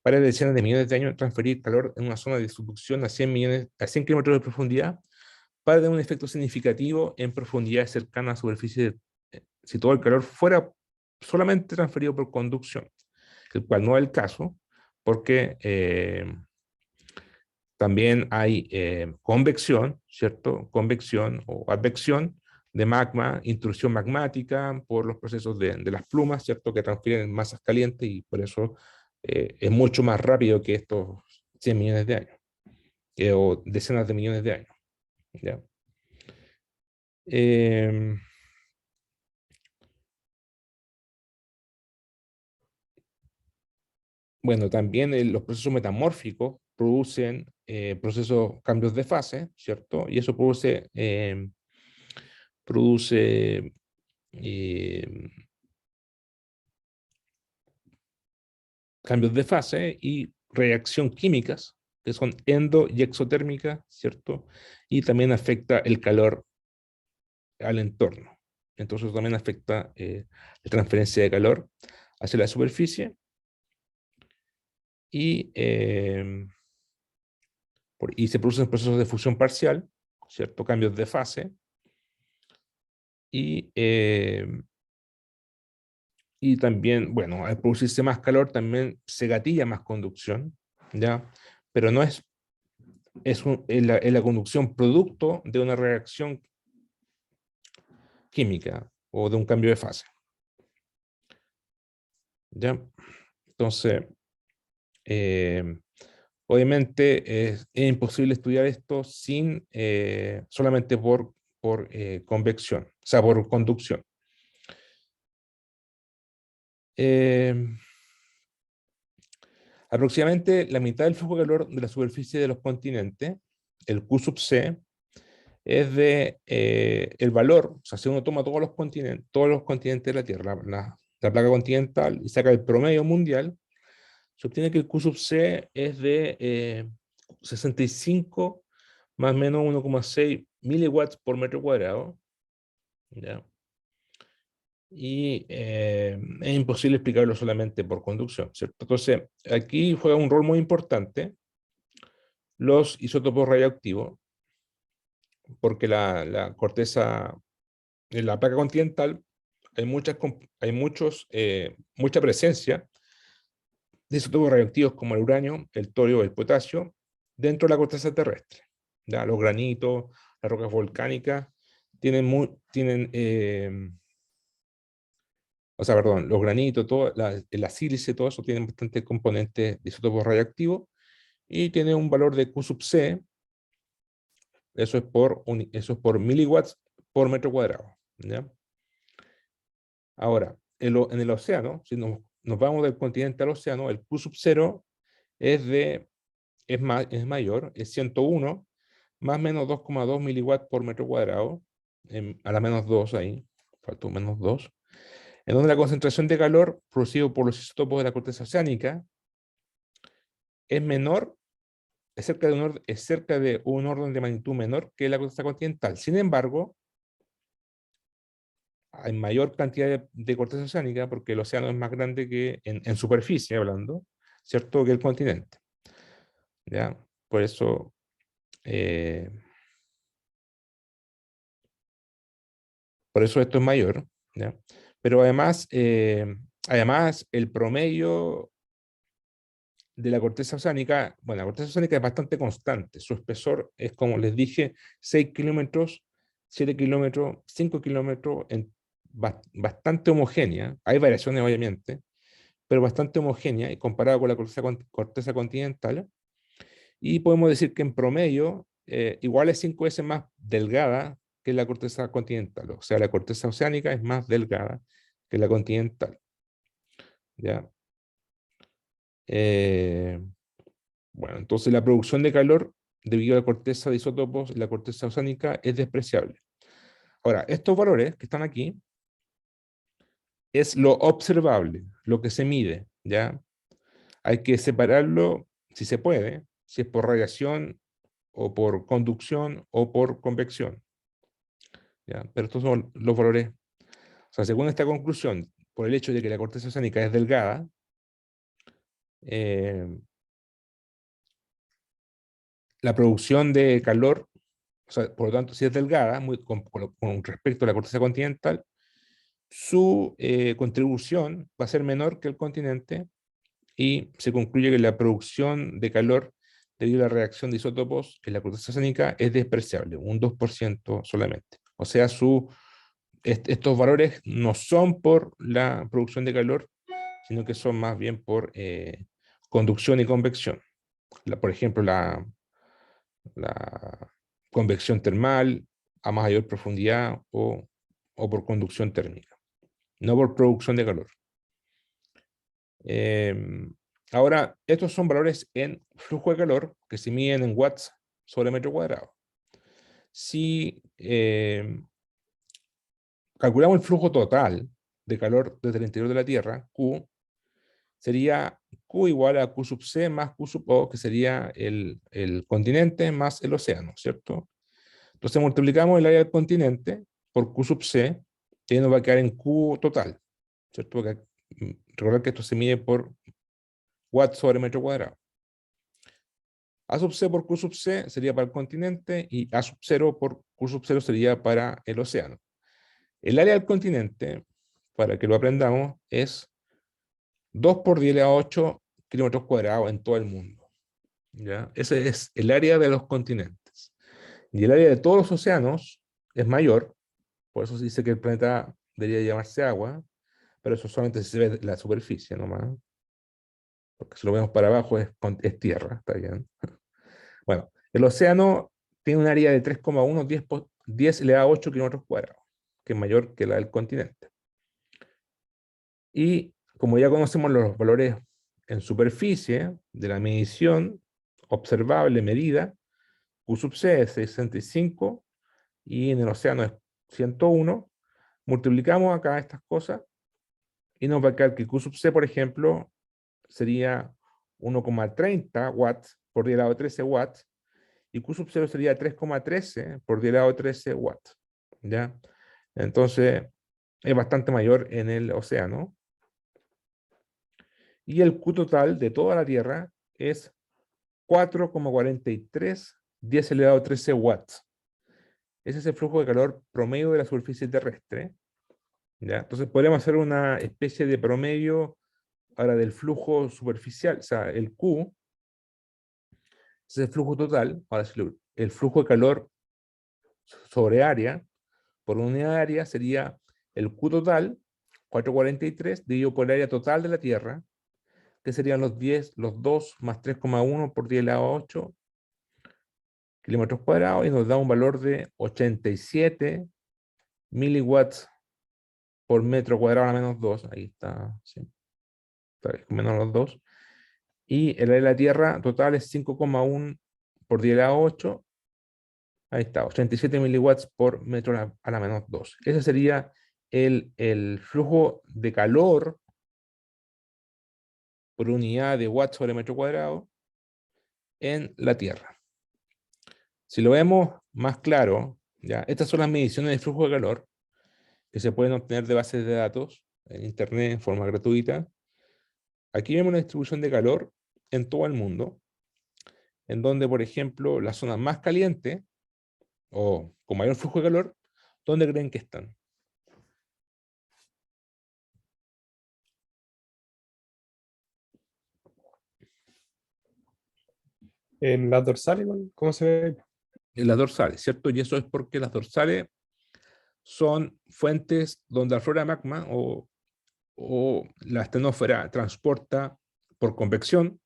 Para decenas de millones de años transferir calor en una zona de subducción a 100 kilómetros de profundidad para dar un efecto significativo en profundidades cercanas a la superficie, si todo el calor fuera solamente transferido por conducción, el cual no es el caso, porque también hay convección, ¿cierto? Convección o advección de magma, intrusión magmática por los procesos de las plumas, ¿cierto? Que transfieren masas calientes y por eso es mucho más rápido que estos 100 millones de años, o decenas de millones de años, ¿ya? Bueno, también los procesos metamórficos producen cambios de fase, ¿cierto? Y eso produce eh, cambios de fase y reacción químicas, que son endo y exotérmicas, ¿cierto? Y también afecta el calor al entorno. Entonces también afecta la transferencia de calor hacia la superficie y, y se producen procesos de fusión parcial, ¿cierto? Cambios de fase y, y también, bueno, al producirse más calor también se gatilla más conducción, ¿ya? Pero no es la conducción producto de una reacción química o de un cambio de fase, ¿ya? Entonces, eh, obviamente es imposible estudiar esto sin solamente por convección, o sea, por conducción. Eh, Aproximadamente la mitad del flujo de calor de la superficie de los continentes, el Q sub C, es de el valor, o sea, si uno toma todos los continentes de la Tierra, la placa continental, y saca el promedio mundial, se obtiene que el Q sub C es de 65 más o menos 1,6 miliwatts por metro cuadrado, ¿ya? Y es imposible explicarlo solamente por conducción, ¿cierto? Entonces, aquí juega un rol muy importante los isótopos radioactivos, porque la corteza, en la placa continental, mucha presencia de isótopos radioactivos como el uranio, el torio, el potasio, dentro de la corteza terrestre. ¿Ya? Los granitos, las rocas volcánicas, o sea, perdón, los granitos, la sílice, todo eso tienen bastante componentes de isótopos radioactivos y tiene un valor de Q sub C, eso es por miliwatts por metro cuadrado. ¿Ya? Ahora, en el océano, si nos vamos del continente al océano, el Q sub 0 es mayor, es 101, más o menos 2,2 miliwatts por metro cuadrado, a la menos 2 ahí, faltó menos 2, en donde la concentración de calor producido por los isótopos de la corteza oceánica es menor, es cerca de un orden de magnitud menor que la corteza continental. Sin embargo, hay mayor cantidad de corteza oceánica porque el océano es más grande que en superficie hablando, ¿cierto? Que el continente. ¿Ya? Por eso, eh, esto es mayor, ¿ya? Pero además el promedio de la corteza oceánica, bueno, la corteza oceánica es bastante constante. Su espesor es, como les dije, 6 kilómetros, 7 kilómetros, 5 kilómetros, bastante homogénea. Hay variaciones, obviamente, pero bastante homogénea y comparada con la corteza continental. Y podemos decir que en promedio, igual es 5 veces más delgada que la corteza continental. O sea, la corteza oceánica es más delgada que la continental. ¿Ya? Bueno, entonces la producción de calor debido a la corteza de isótopos y la corteza oceánica es despreciable. Ahora, estos valores que están aquí es lo observable, lo que se mide, ¿ya? Hay que separarlo, si se puede, si es por radiación, o por conducción, o por convección. ¿Ya? Pero estos son los valores. O sea, según esta conclusión, por el hecho de que la corteza oceánica es delgada, la producción de calor, o sea, por lo tanto, si es delgada, con respecto a la corteza continental, su contribución va a ser menor que el continente, y se concluye que la producción de calor debido a la reacción de isótopos en la corteza oceánica es despreciable, un 2% solamente. O sea, estos valores no son por la producción de calor, sino que son más bien por conducción y convección. Por ejemplo, la convección termal a mayor profundidad, o por conducción térmica, no por producción de calor. Ahora, estos son valores en flujo de calor que se miden en watts sobre metro cuadrado. Si calculamos el flujo total de calor desde el interior de la Tierra, Q, sería Q igual a Q sub C más Q sub O, que sería el continente más el océano, ¿cierto? Entonces multiplicamos el área del continente por Q sub C, y nos va a quedar en Q total, ¿cierto? Porque recordar que esto se mide por watts sobre metro cuadrado. A sub C por Q sub C sería para el continente, y A sub 0 por Q sub 0 sería para el océano. El área del continente, para que lo aprendamos, es 2 por 10 a la 8 kilómetros cuadrados en todo el mundo. ¿Ya? Ese es el área de los continentes. Y el área de todos los océanos es mayor, por eso se dice que el planeta debería llamarse agua, pero eso solamente se ve la superficie nomás, porque si lo vemos para abajo es tierra, ¿está bien? Bueno, el océano tiene un área de 3,1 10 elevado a 8 kilómetros cuadrados, que es mayor que la del continente. Y como ya conocemos los valores en superficie de la medición observable medida, Q sub C es 65 y en el océano es 101, multiplicamos acá estas cosas y nos va a quedar que Q sub C, por ejemplo, sería 1,30 watts por 10 elevado a 13 watts, y Q sub 0 sería 3,13 por 10 elevado a 13 watts. ¿Ya? Entonces, es bastante mayor en el océano. Y el Q total de toda la Tierra es 4,43 10 elevado a 13 watts. Ese es el flujo de calor promedio de la superficie terrestre. ¿Ya? Entonces podríamos hacer una especie de promedio ahora del flujo superficial, o sea, el Q, ese es el flujo total. Ahora, el flujo de calor sobre área, por unidad de área, sería el Q total, 443, dividido por el área total de la Tierra, que serían los 2 más 3,1 por 10 elevado a 8 kilómetros cuadrados, y nos da un valor de 87 miliwatts por metro cuadrado a la menos 2. Ahí está, sí, está menos los 2. Y el área de la Tierra total es 5,1 por 10 elevado a 8. Ahí está, 87 miliwatts por metro a la menos 2. Ese sería el flujo de calor por unidad de watts sobre metro cuadrado en la Tierra. Si lo vemos más claro, ¿ya? Estas son las mediciones de flujo de calor que se pueden obtener de bases de datos en Internet en forma gratuita. Aquí vemos una distribución de calor en todo el mundo, en donde, por ejemplo, las zonas más calientes o con mayor flujo de calor, ¿dónde creen que están? En las dorsales, igual, ¿cómo se ve? En las dorsales, ¿cierto? Y eso es porque las dorsales son fuentes donde aflora magma, o la estenosfera transporta por convección,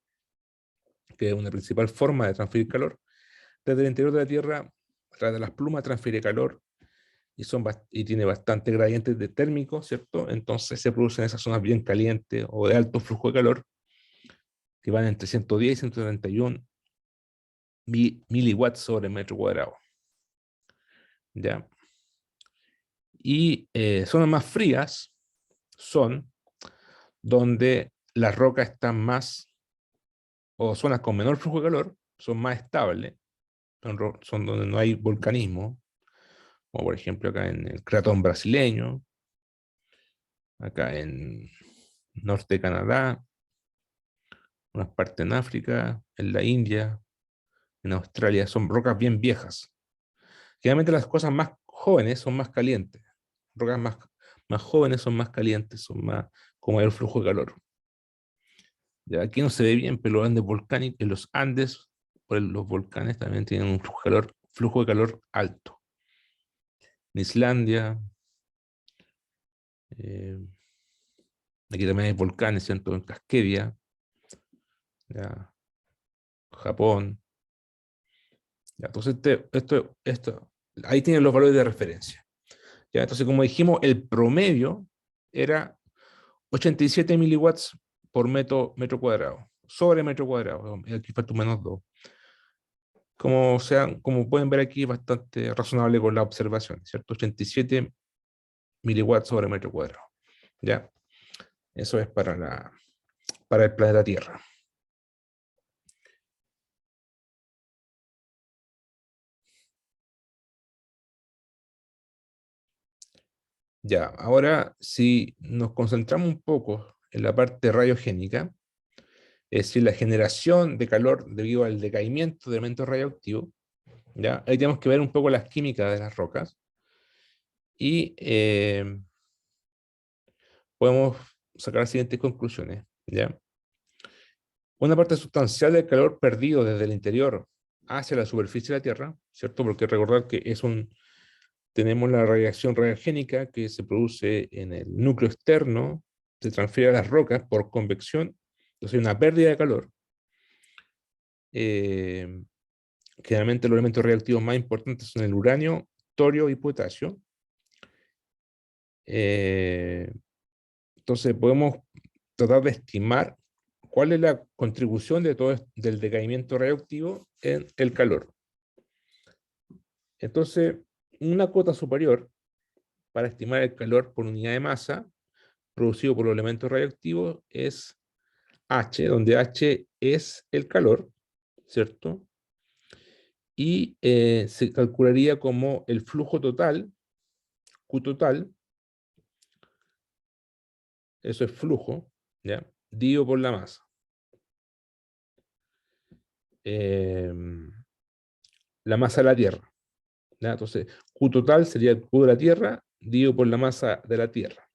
que es una principal forma de transferir calor, desde el interior de la Tierra, a través de las plumas, transfiere calor, y tiene bastante gradientes de térmico, ¿cierto? Entonces se producen esas zonas bien calientes o de alto flujo de calor, que van entre 110 y 131 miliwatts sobre metro cuadrado. ¿Ya? Y zonas más frías son donde las rocas están más, o zonas con menor flujo de calor, son más estables, son donde no hay volcanismo, como por ejemplo acá en el cratón brasileño, acá en norte de Canadá, unas partes en África, en la India, en Australia, son rocas bien viejas. Generalmente las cosas más jóvenes son más calientes, rocas más jóvenes son más calientes, son más como el flujo de calor. Ya aquí no se ve bien, pero los Andes volcánicos, en los Andes, los volcanes también tienen un flujo de calor alto. En Islandia, eh, aquí también hay volcanes, ¿cierto? En Casquedia, ya, Japón. Ya, entonces, ahí tienen los valores de referencia. Ya, entonces, como dijimos, el promedio era 87 miliwatts por metro cuadrado, sobre metro cuadrado. Aquí falta un -2. Como pueden ver aquí, es bastante razonable con la observación, ¿cierto? 87 miliwatts sobre metro cuadrado. ¿Ya? Eso es para el planeta Tierra. Ya, ahora si nos concentramos un poco en la parte radiogénica, es decir, la generación de calor debido al decaimiento de elementos radioactivos, ¿ya? Ahí tenemos que ver un poco las químicas de las rocas y podemos sacar las siguientes conclusiones, ¿ya? Una parte sustancial del calor perdido desde el interior hacia la superficie de la Tierra, ¿cierto? Porque recordar que tenemos la radiación radiogénica que se produce en el núcleo externo, se transfiere a las rocas por convección, entonces hay una pérdida de calor. Generalmente los elementos radioactivos más importantes son el uranio, torio y potasio. Entonces podemos tratar de estimar cuál es la contribución del decaimiento radioactivo en el calor. Entonces, una cota superior para estimar el calor por unidad de masa producido por los elementos radioactivos es H, donde H es el calor, ¿cierto? Y se calcularía como el flujo total, Q total, eso es flujo, ¿ya? Dividido por la masa. Eh, la masa de la Tierra, ¿ya? Entonces, Q total sería el Q de la Tierra dividido por la masa de la Tierra,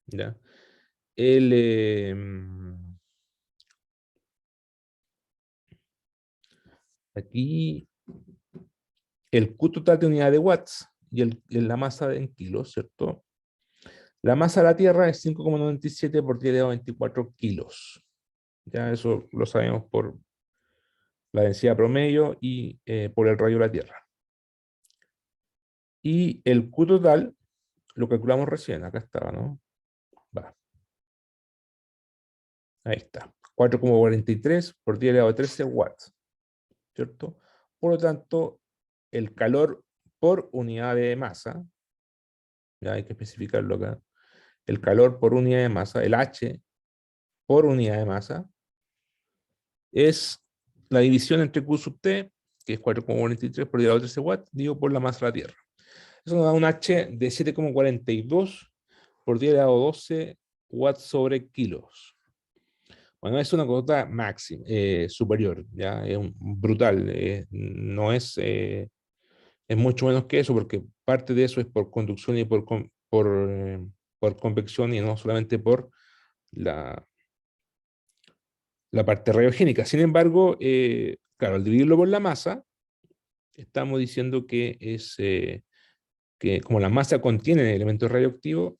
¿ya? Aquí el Q total de unidad de watts y la masa en kilos, ¿cierto? La masa de la Tierra es 5,97 por 10 a 24 kilos. Ya eso lo sabemos por la densidad promedio y por el radio de la Tierra. Y el Q total lo calculamos recién, acá estaba, ¿no? Va. Ahí está. 4,43 por 10 elevado a 13 watts, ¿cierto? Por lo tanto, el calor por unidad de masa, ya hay que especificarlo acá, el calor por unidad de masa, el H por unidad de masa, es la división entre Q sub T, que es 4,43 por 10 elevado a 13 watts, dividido por la masa de la Tierra. Eso nos da un H de 7,42 por 10 elevado a 12 watts sobre kilos. Bueno, es una cota máxima, superior, ¿ya? Es brutal, no es mucho menos que eso, porque parte de eso es por conducción y por convección y no solamente por la, la parte radiogénica. Sin embargo, claro, al dividirlo por la masa, estamos diciendo que como la masa contiene elementos radioactivos,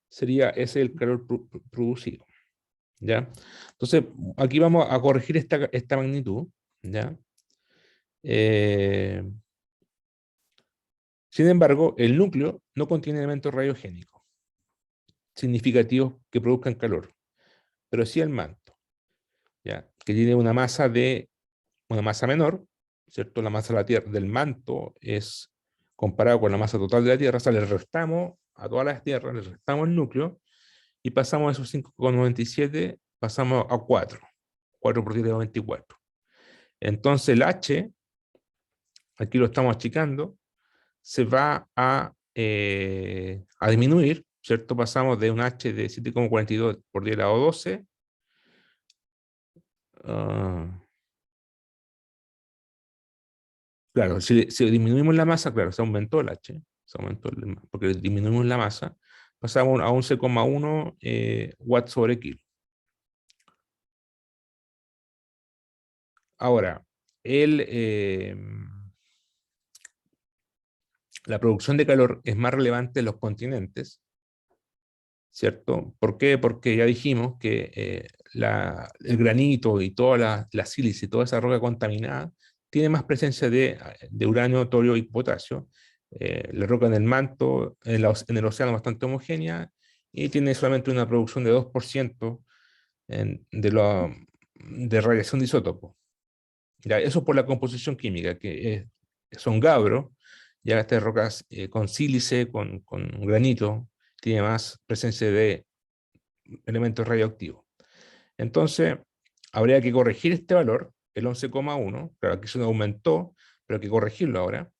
sería ese el calor producido, ¿ya? Entonces, aquí vamos a corregir esta magnitud, ¿ya? Eh, Sin embargo, el núcleo no contiene elementos radiogénicos significativos que produzcan calor, pero sí el manto, ¿ya? Que tiene una masa menor, ¿cierto? La masa de la Tierra, del manto es comparado con la masa total de la Tierra, o sea, le restamos a todas las tierras, le restamos el núcleo y pasamos esos 5,97, pasamos a 4 por 10 a 24. Entonces el H, aquí lo estamos achicando, se va a disminuir, ¿cierto? Pasamos de un H de 7,42 por 10 a la 12. Claro, si disminuimos la masa, claro, se aumentó el H, se aumentó porque disminuimos la masa, pasamos a 11,1 watts sobre kilo. Ahora, la producción de calor es más relevante en los continentes, ¿cierto? ¿Por qué? Porque ya dijimos que el granito y toda la sílice y toda esa roca contaminada tiene más presencia de uranio, torio y potasio. La roca en el manto, en el océano bastante homogénea, y tiene solamente una producción de 2% de radiación de isótopos. Ya, eso por la composición química, son gabro, ya estas rocas con sílice, con granito, tiene más presencia de elementos radioactivos. Entonces, habría que corregir este valor, el 11,1, claro, aquí se aumentó, pero hay que corregirlo ahora,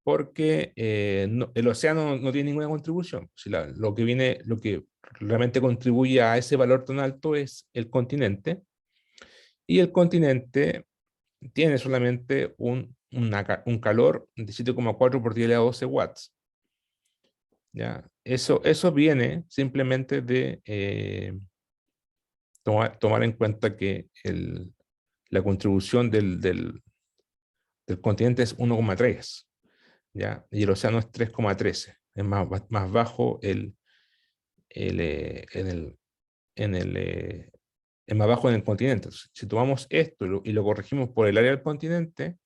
porque el océano no tiene ninguna contribución. Si lo que realmente contribuye a ese valor tan alto es el continente, y el continente tiene solamente un calor de 7,4 por 10 a la 12 watts. ¿Ya? Eso viene simplemente de tomar en cuenta que la contribución del continente es 1,3, ¿ya? Y el océano es 3,13. Es más bajo el, eh, en el, en el, es más bajo en el continente. Entonces, si tomamos esto y lo corregimos por el área del continente,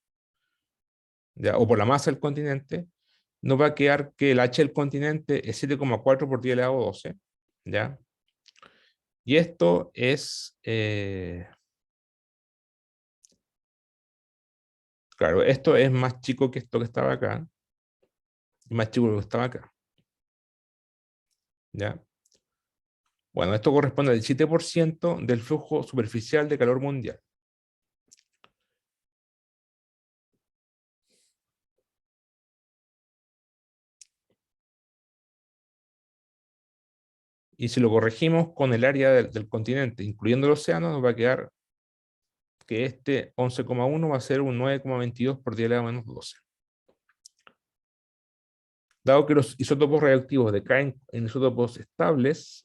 ¿ya? O por la masa del continente, nos va a quedar que el H del continente es 7,4 por 10 a la 12, ¿ya? Y esto claro, esto es más chico que esto que estaba acá, más chico que lo que estaba acá, ¿ya? Bueno, esto corresponde al 7% del flujo superficial de calor mundial. Y si lo corregimos con el área del continente, incluyendo el océano, nos va a quedar que este 11,1 va a ser un 9,22 por 10 a la menos 12. Dado que los isótopos radioactivos decaen en isótopos estables,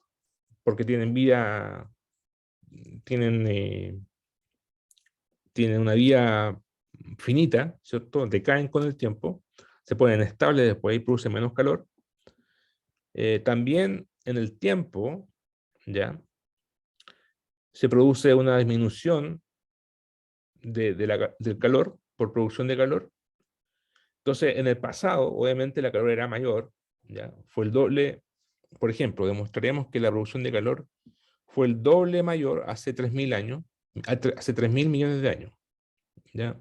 porque tienen, eh, tienen una vida finita, ¿cierto? Decaen con el tiempo, se ponen estables después y producen menos calor. También en el tiempo, ¿ya? Se produce una disminución del calor por producción de calor. Entonces, en el pasado, obviamente, la calor era mayor, ¿ya? Fue el doble. Por ejemplo, demostraríamos que la producción de calor fue el doble mayor hace 3.000 años, hace 3.000 millones de años, ¿ya?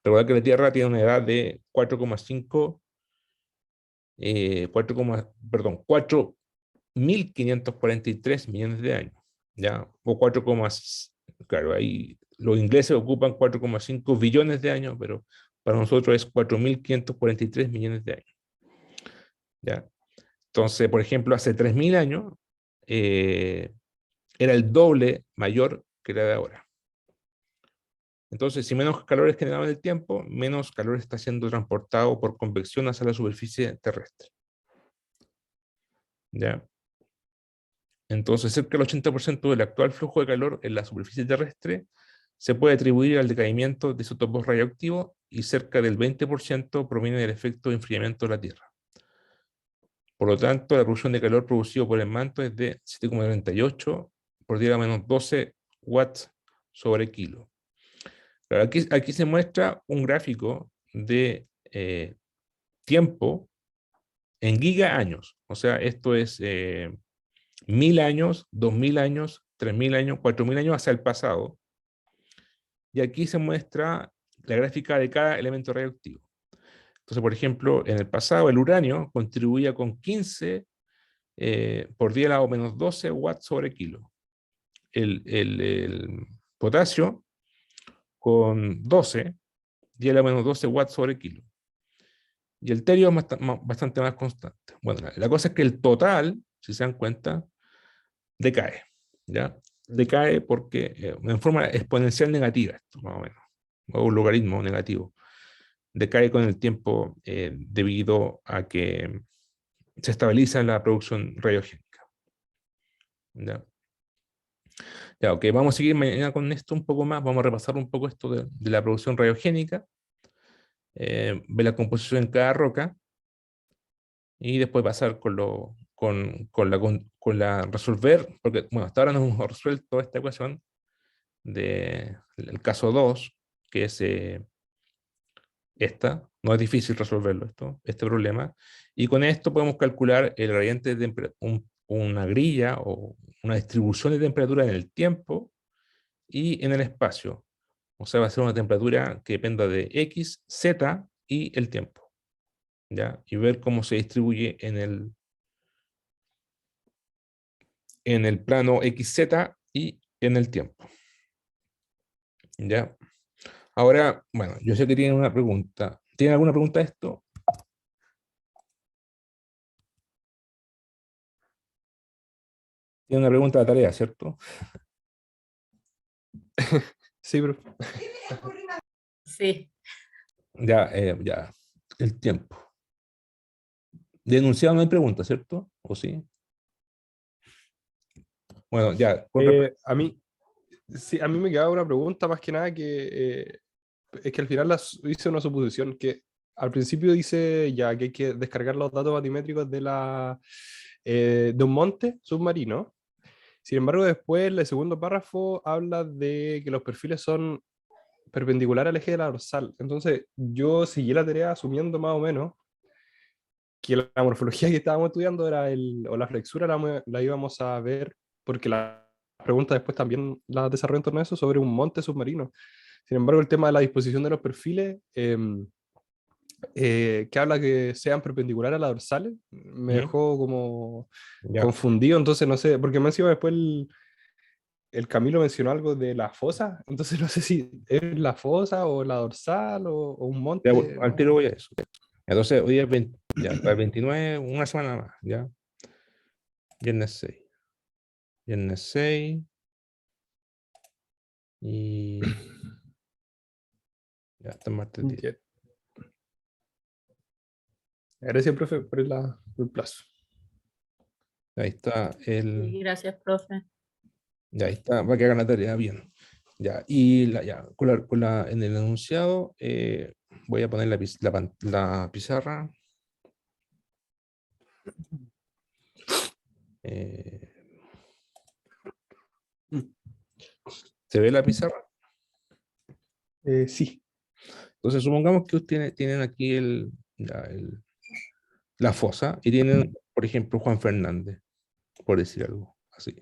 Recordad que la Tierra tiene una edad de 4,5, 4.543 millones de años, ¿ya? O 4, claro, ahí los ingleses ocupan 4,5 billones de años, pero para nosotros es 4.543 millones de años, ¿ya? Entonces, por ejemplo, hace 3.000 años eh, era el doble mayor que la de ahora. Entonces, si menos calor es generado en el tiempo, menos calor está siendo transportado por convección hacia la superficie terrestre, ¿ya? Entonces, cerca del 80% del actual flujo de calor en la superficie terrestre se puede atribuir al decaimiento de isótopos radioactivos, y cerca del 20% proviene del efecto de enfriamiento de la Tierra. Por lo tanto, la producción de calor producido por el manto es de 7,38 por 10 a la menos 12 watts sobre kilo. Claro, aquí se muestra un gráfico de tiempo en gigaaños. O sea, esto es 1.000 años, 2.000 años, 3.000 años, 4.000 años hacia el pasado. Y aquí se muestra la gráfica de cada elemento radioactivo. Entonces, por ejemplo, en el pasado el uranio contribuía con 15 por 10 a la menos 12 watts sobre kilo. El potasio con 12, 10 a la menos 12 watts sobre kilo. Y el terio es bastante más constante. Bueno, la cosa es que el total, si se dan cuenta, decae. ¿Ya? Decae porque en forma exponencial negativa, esto, más o menos, o un logaritmo negativo. Decae con el tiempo debido a que se estabiliza la producción radiogénica. ¿Ya? Ya, ok, vamos a seguir mañana con esto un poco más, vamos a repasar un poco esto de la producción radiogénica, ver la composición en cada roca, y después pasar con la resolver, porque bueno, hasta ahora no hemos resuelto esta ecuación del caso 2, que es esta, no es difícil resolverlo este problema, y con esto podemos calcular el gradiente de una grilla o una distribución de temperatura en el tiempo y en el espacio. O sea, va a ser una temperatura que dependa de X, Z y el tiempo. ¿Ya? Y ver cómo se distribuye en el plano XZ y en el tiempo. ¿Ya? Ahora, bueno, yo sé que tienen una pregunta. ¿Tienen alguna pregunta de esto? Tienen una pregunta de tarea, ¿cierto? Sí, profe. Sí. Ya. El tiempo. De enunciado no hay pregunta, ¿cierto? ¿O sí? Bueno, ya. A mí, sí, a mí me quedaba una pregunta más que nada es que al final hice una suposición que al principio dice ya que hay que descargar los datos batimétricos de un monte submarino. Sin embargo, después el segundo párrafo habla de que los perfiles son perpendiculares al eje de la dorsal. Entonces, yo seguí la tarea asumiendo más o menos que la morfología que estábamos estudiando o la flexura la íbamos a ver, porque la pregunta después también la desarrolló en torno a eso, sobre un monte submarino. Sin embargo, el tema de la disposición de los perfiles, que habla que sean perpendiculares a las dorsales, me dejó como Ya. confundido, entonces no sé, porque me encima después el Camilo mencionó algo de la fosa, entonces no sé si es la fosa o la dorsal o un Ya, monte, al ¿no? tiro voy a eso. Entonces, hoy es ya, para el 29, una semana más, ¿ya? Viernes 6. Viernes 6. Y ya, hasta el martes 10. Ya. Gracias, profe, por el plazo. Ahí está Sí, gracias, profe. ya ahí está, va a quedar la tarea bien. Ya, y ya, en el enunciado voy a poner la pizarra. Eh, ¿Se ve la pizarra? Sí. Entonces, supongamos que ustedes tienen aquí la fosa y tienen, por ejemplo, Juan Fernández, por decir algo así.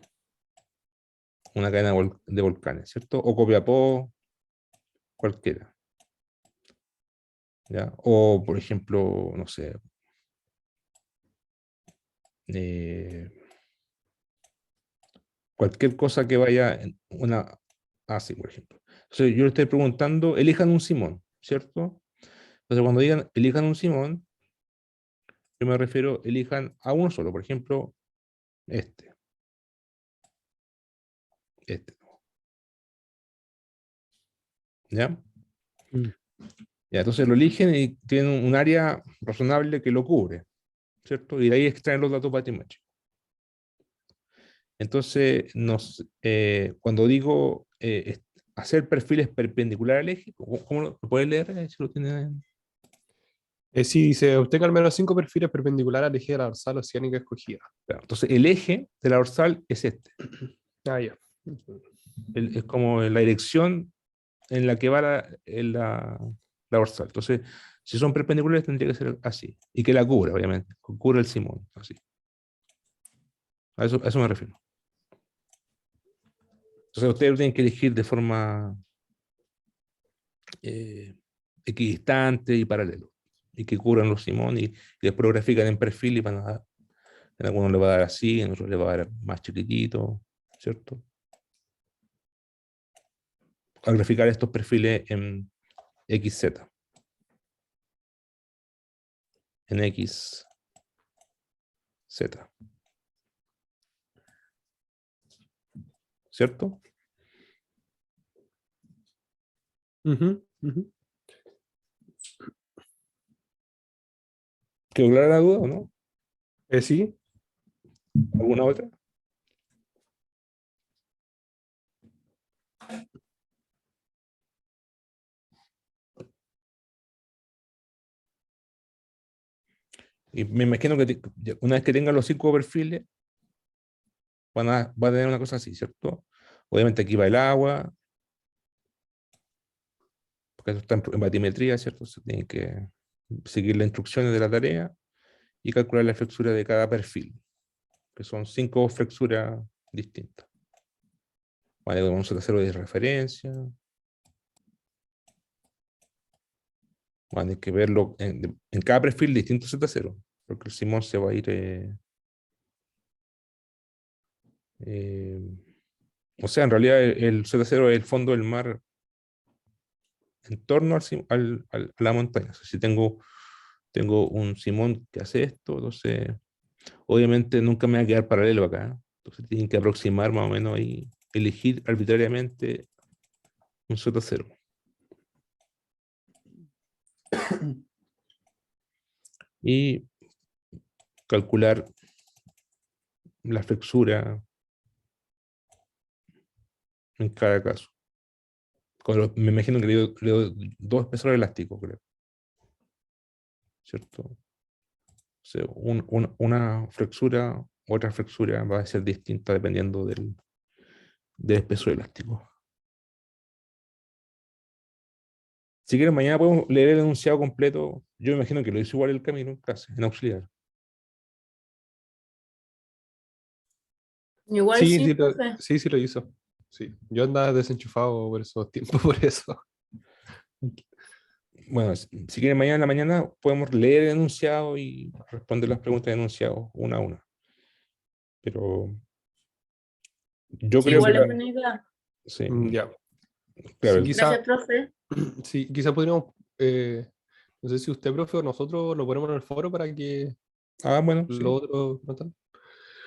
Una cadena de volcanes, ¿cierto? O Copiapó, cualquiera. ¿Ya? O, por ejemplo, no sé, eh, cualquier cosa que vaya en una así, por ejemplo. Entonces, yo le estoy preguntando, elijan un Simón, ¿cierto? Entonces, cuando digan elijan un Simón, yo me refiero, elijan a uno solo, por ejemplo, este. Este. ¿Ya? Mm. Ya, entonces lo eligen y tienen un área razonable que lo cubre, ¿cierto? Y de ahí extraen los datos batimétricos. Entonces, cuando digo hacer perfiles perpendiculares al eje, ¿cómo lo puedes leer? Si lo tienen. Sí, dice, obtenga al menos 5 perfiles perpendiculares al eje de la dorsal oceánica escogida. Claro, entonces, el eje de la dorsal es este. Ah, ya. Es como la dirección en la que va la dorsal. Entonces, si son perpendiculares, tendría que ser así. Y que la cubra, obviamente. Cubra el Simón, así. A eso me refiero. Entonces, ustedes tienen que elegir de forma eh, equidistante y paralelo. Y que cubran los Simón y después grafican en perfil y van a dar. En algunos le va a dar así, en otros le va a dar más chiquitito, ¿cierto? a graficar estos perfiles en XZ. En XZ. ¿Cierto? Ujú, ujú. ¿Quedó clara la duda o no? Sí. ¿Alguna otra? Y me imagino que una vez que tengan los 5 perfiles, va a tener una cosa así, ¿cierto? Obviamente aquí va el agua, porque eso está en batimetría, ¿cierto? Se tienen que seguir las instrucciones de la tarea y calcular la flexura de cada perfil, que son 5 flexuras distintas. Vale, con un Z0 de referencia. Van a que verlo en cada perfil distinto Z0, porque el Simón se va a ir. Eh, o sea, en realidad el Z0 es el fondo del mar en torno a la montaña. O sea, si tengo un Simón que hace esto, entonces obviamente nunca me va a quedar paralelo acá. Entonces tienen que aproximar más o menos ahí, elegir arbitrariamente un Z0. Y calcular la flexura en cada caso. Me imagino que le doy 2 espesores elásticos, creo. ¿Cierto? O sea, una flexura, otra flexura va a ser distinta dependiendo del espesor elástico. Si quieren, mañana podemos leer el enunciado completo. Yo me imagino que lo hizo igual el camino en clase, en auxiliar. Igual Sí, sí, sí, profe. sí lo hizo. Sí. Yo andaba desenchufado por esos tiempos, por eso. Bueno, si quieren, mañana en la mañana podemos leer el enunciado y responder las preguntas de enunciado una a una. Pero yo Sí, creo que igual es buena idea. sí, Ya. Sí, claro, quizá, Gracias, profe. sí, quizá podríamos, no sé si usted, profe, o nosotros lo ponemos en el foro para que bueno, lo sí, otro no tan-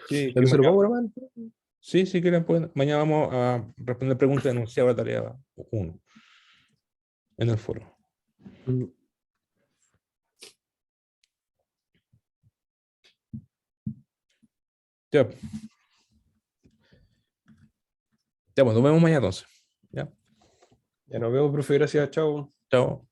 sí, que ¿También se lo mañana, pongo, hermano? sí, si quieren, mañana vamos a responder preguntas de enunciado a la tarea 1 en el foro. Mm. Ya, ya, pues nos vemos mañana entonces. Ya, Ya nos vemos, profe, gracias, chao. chao.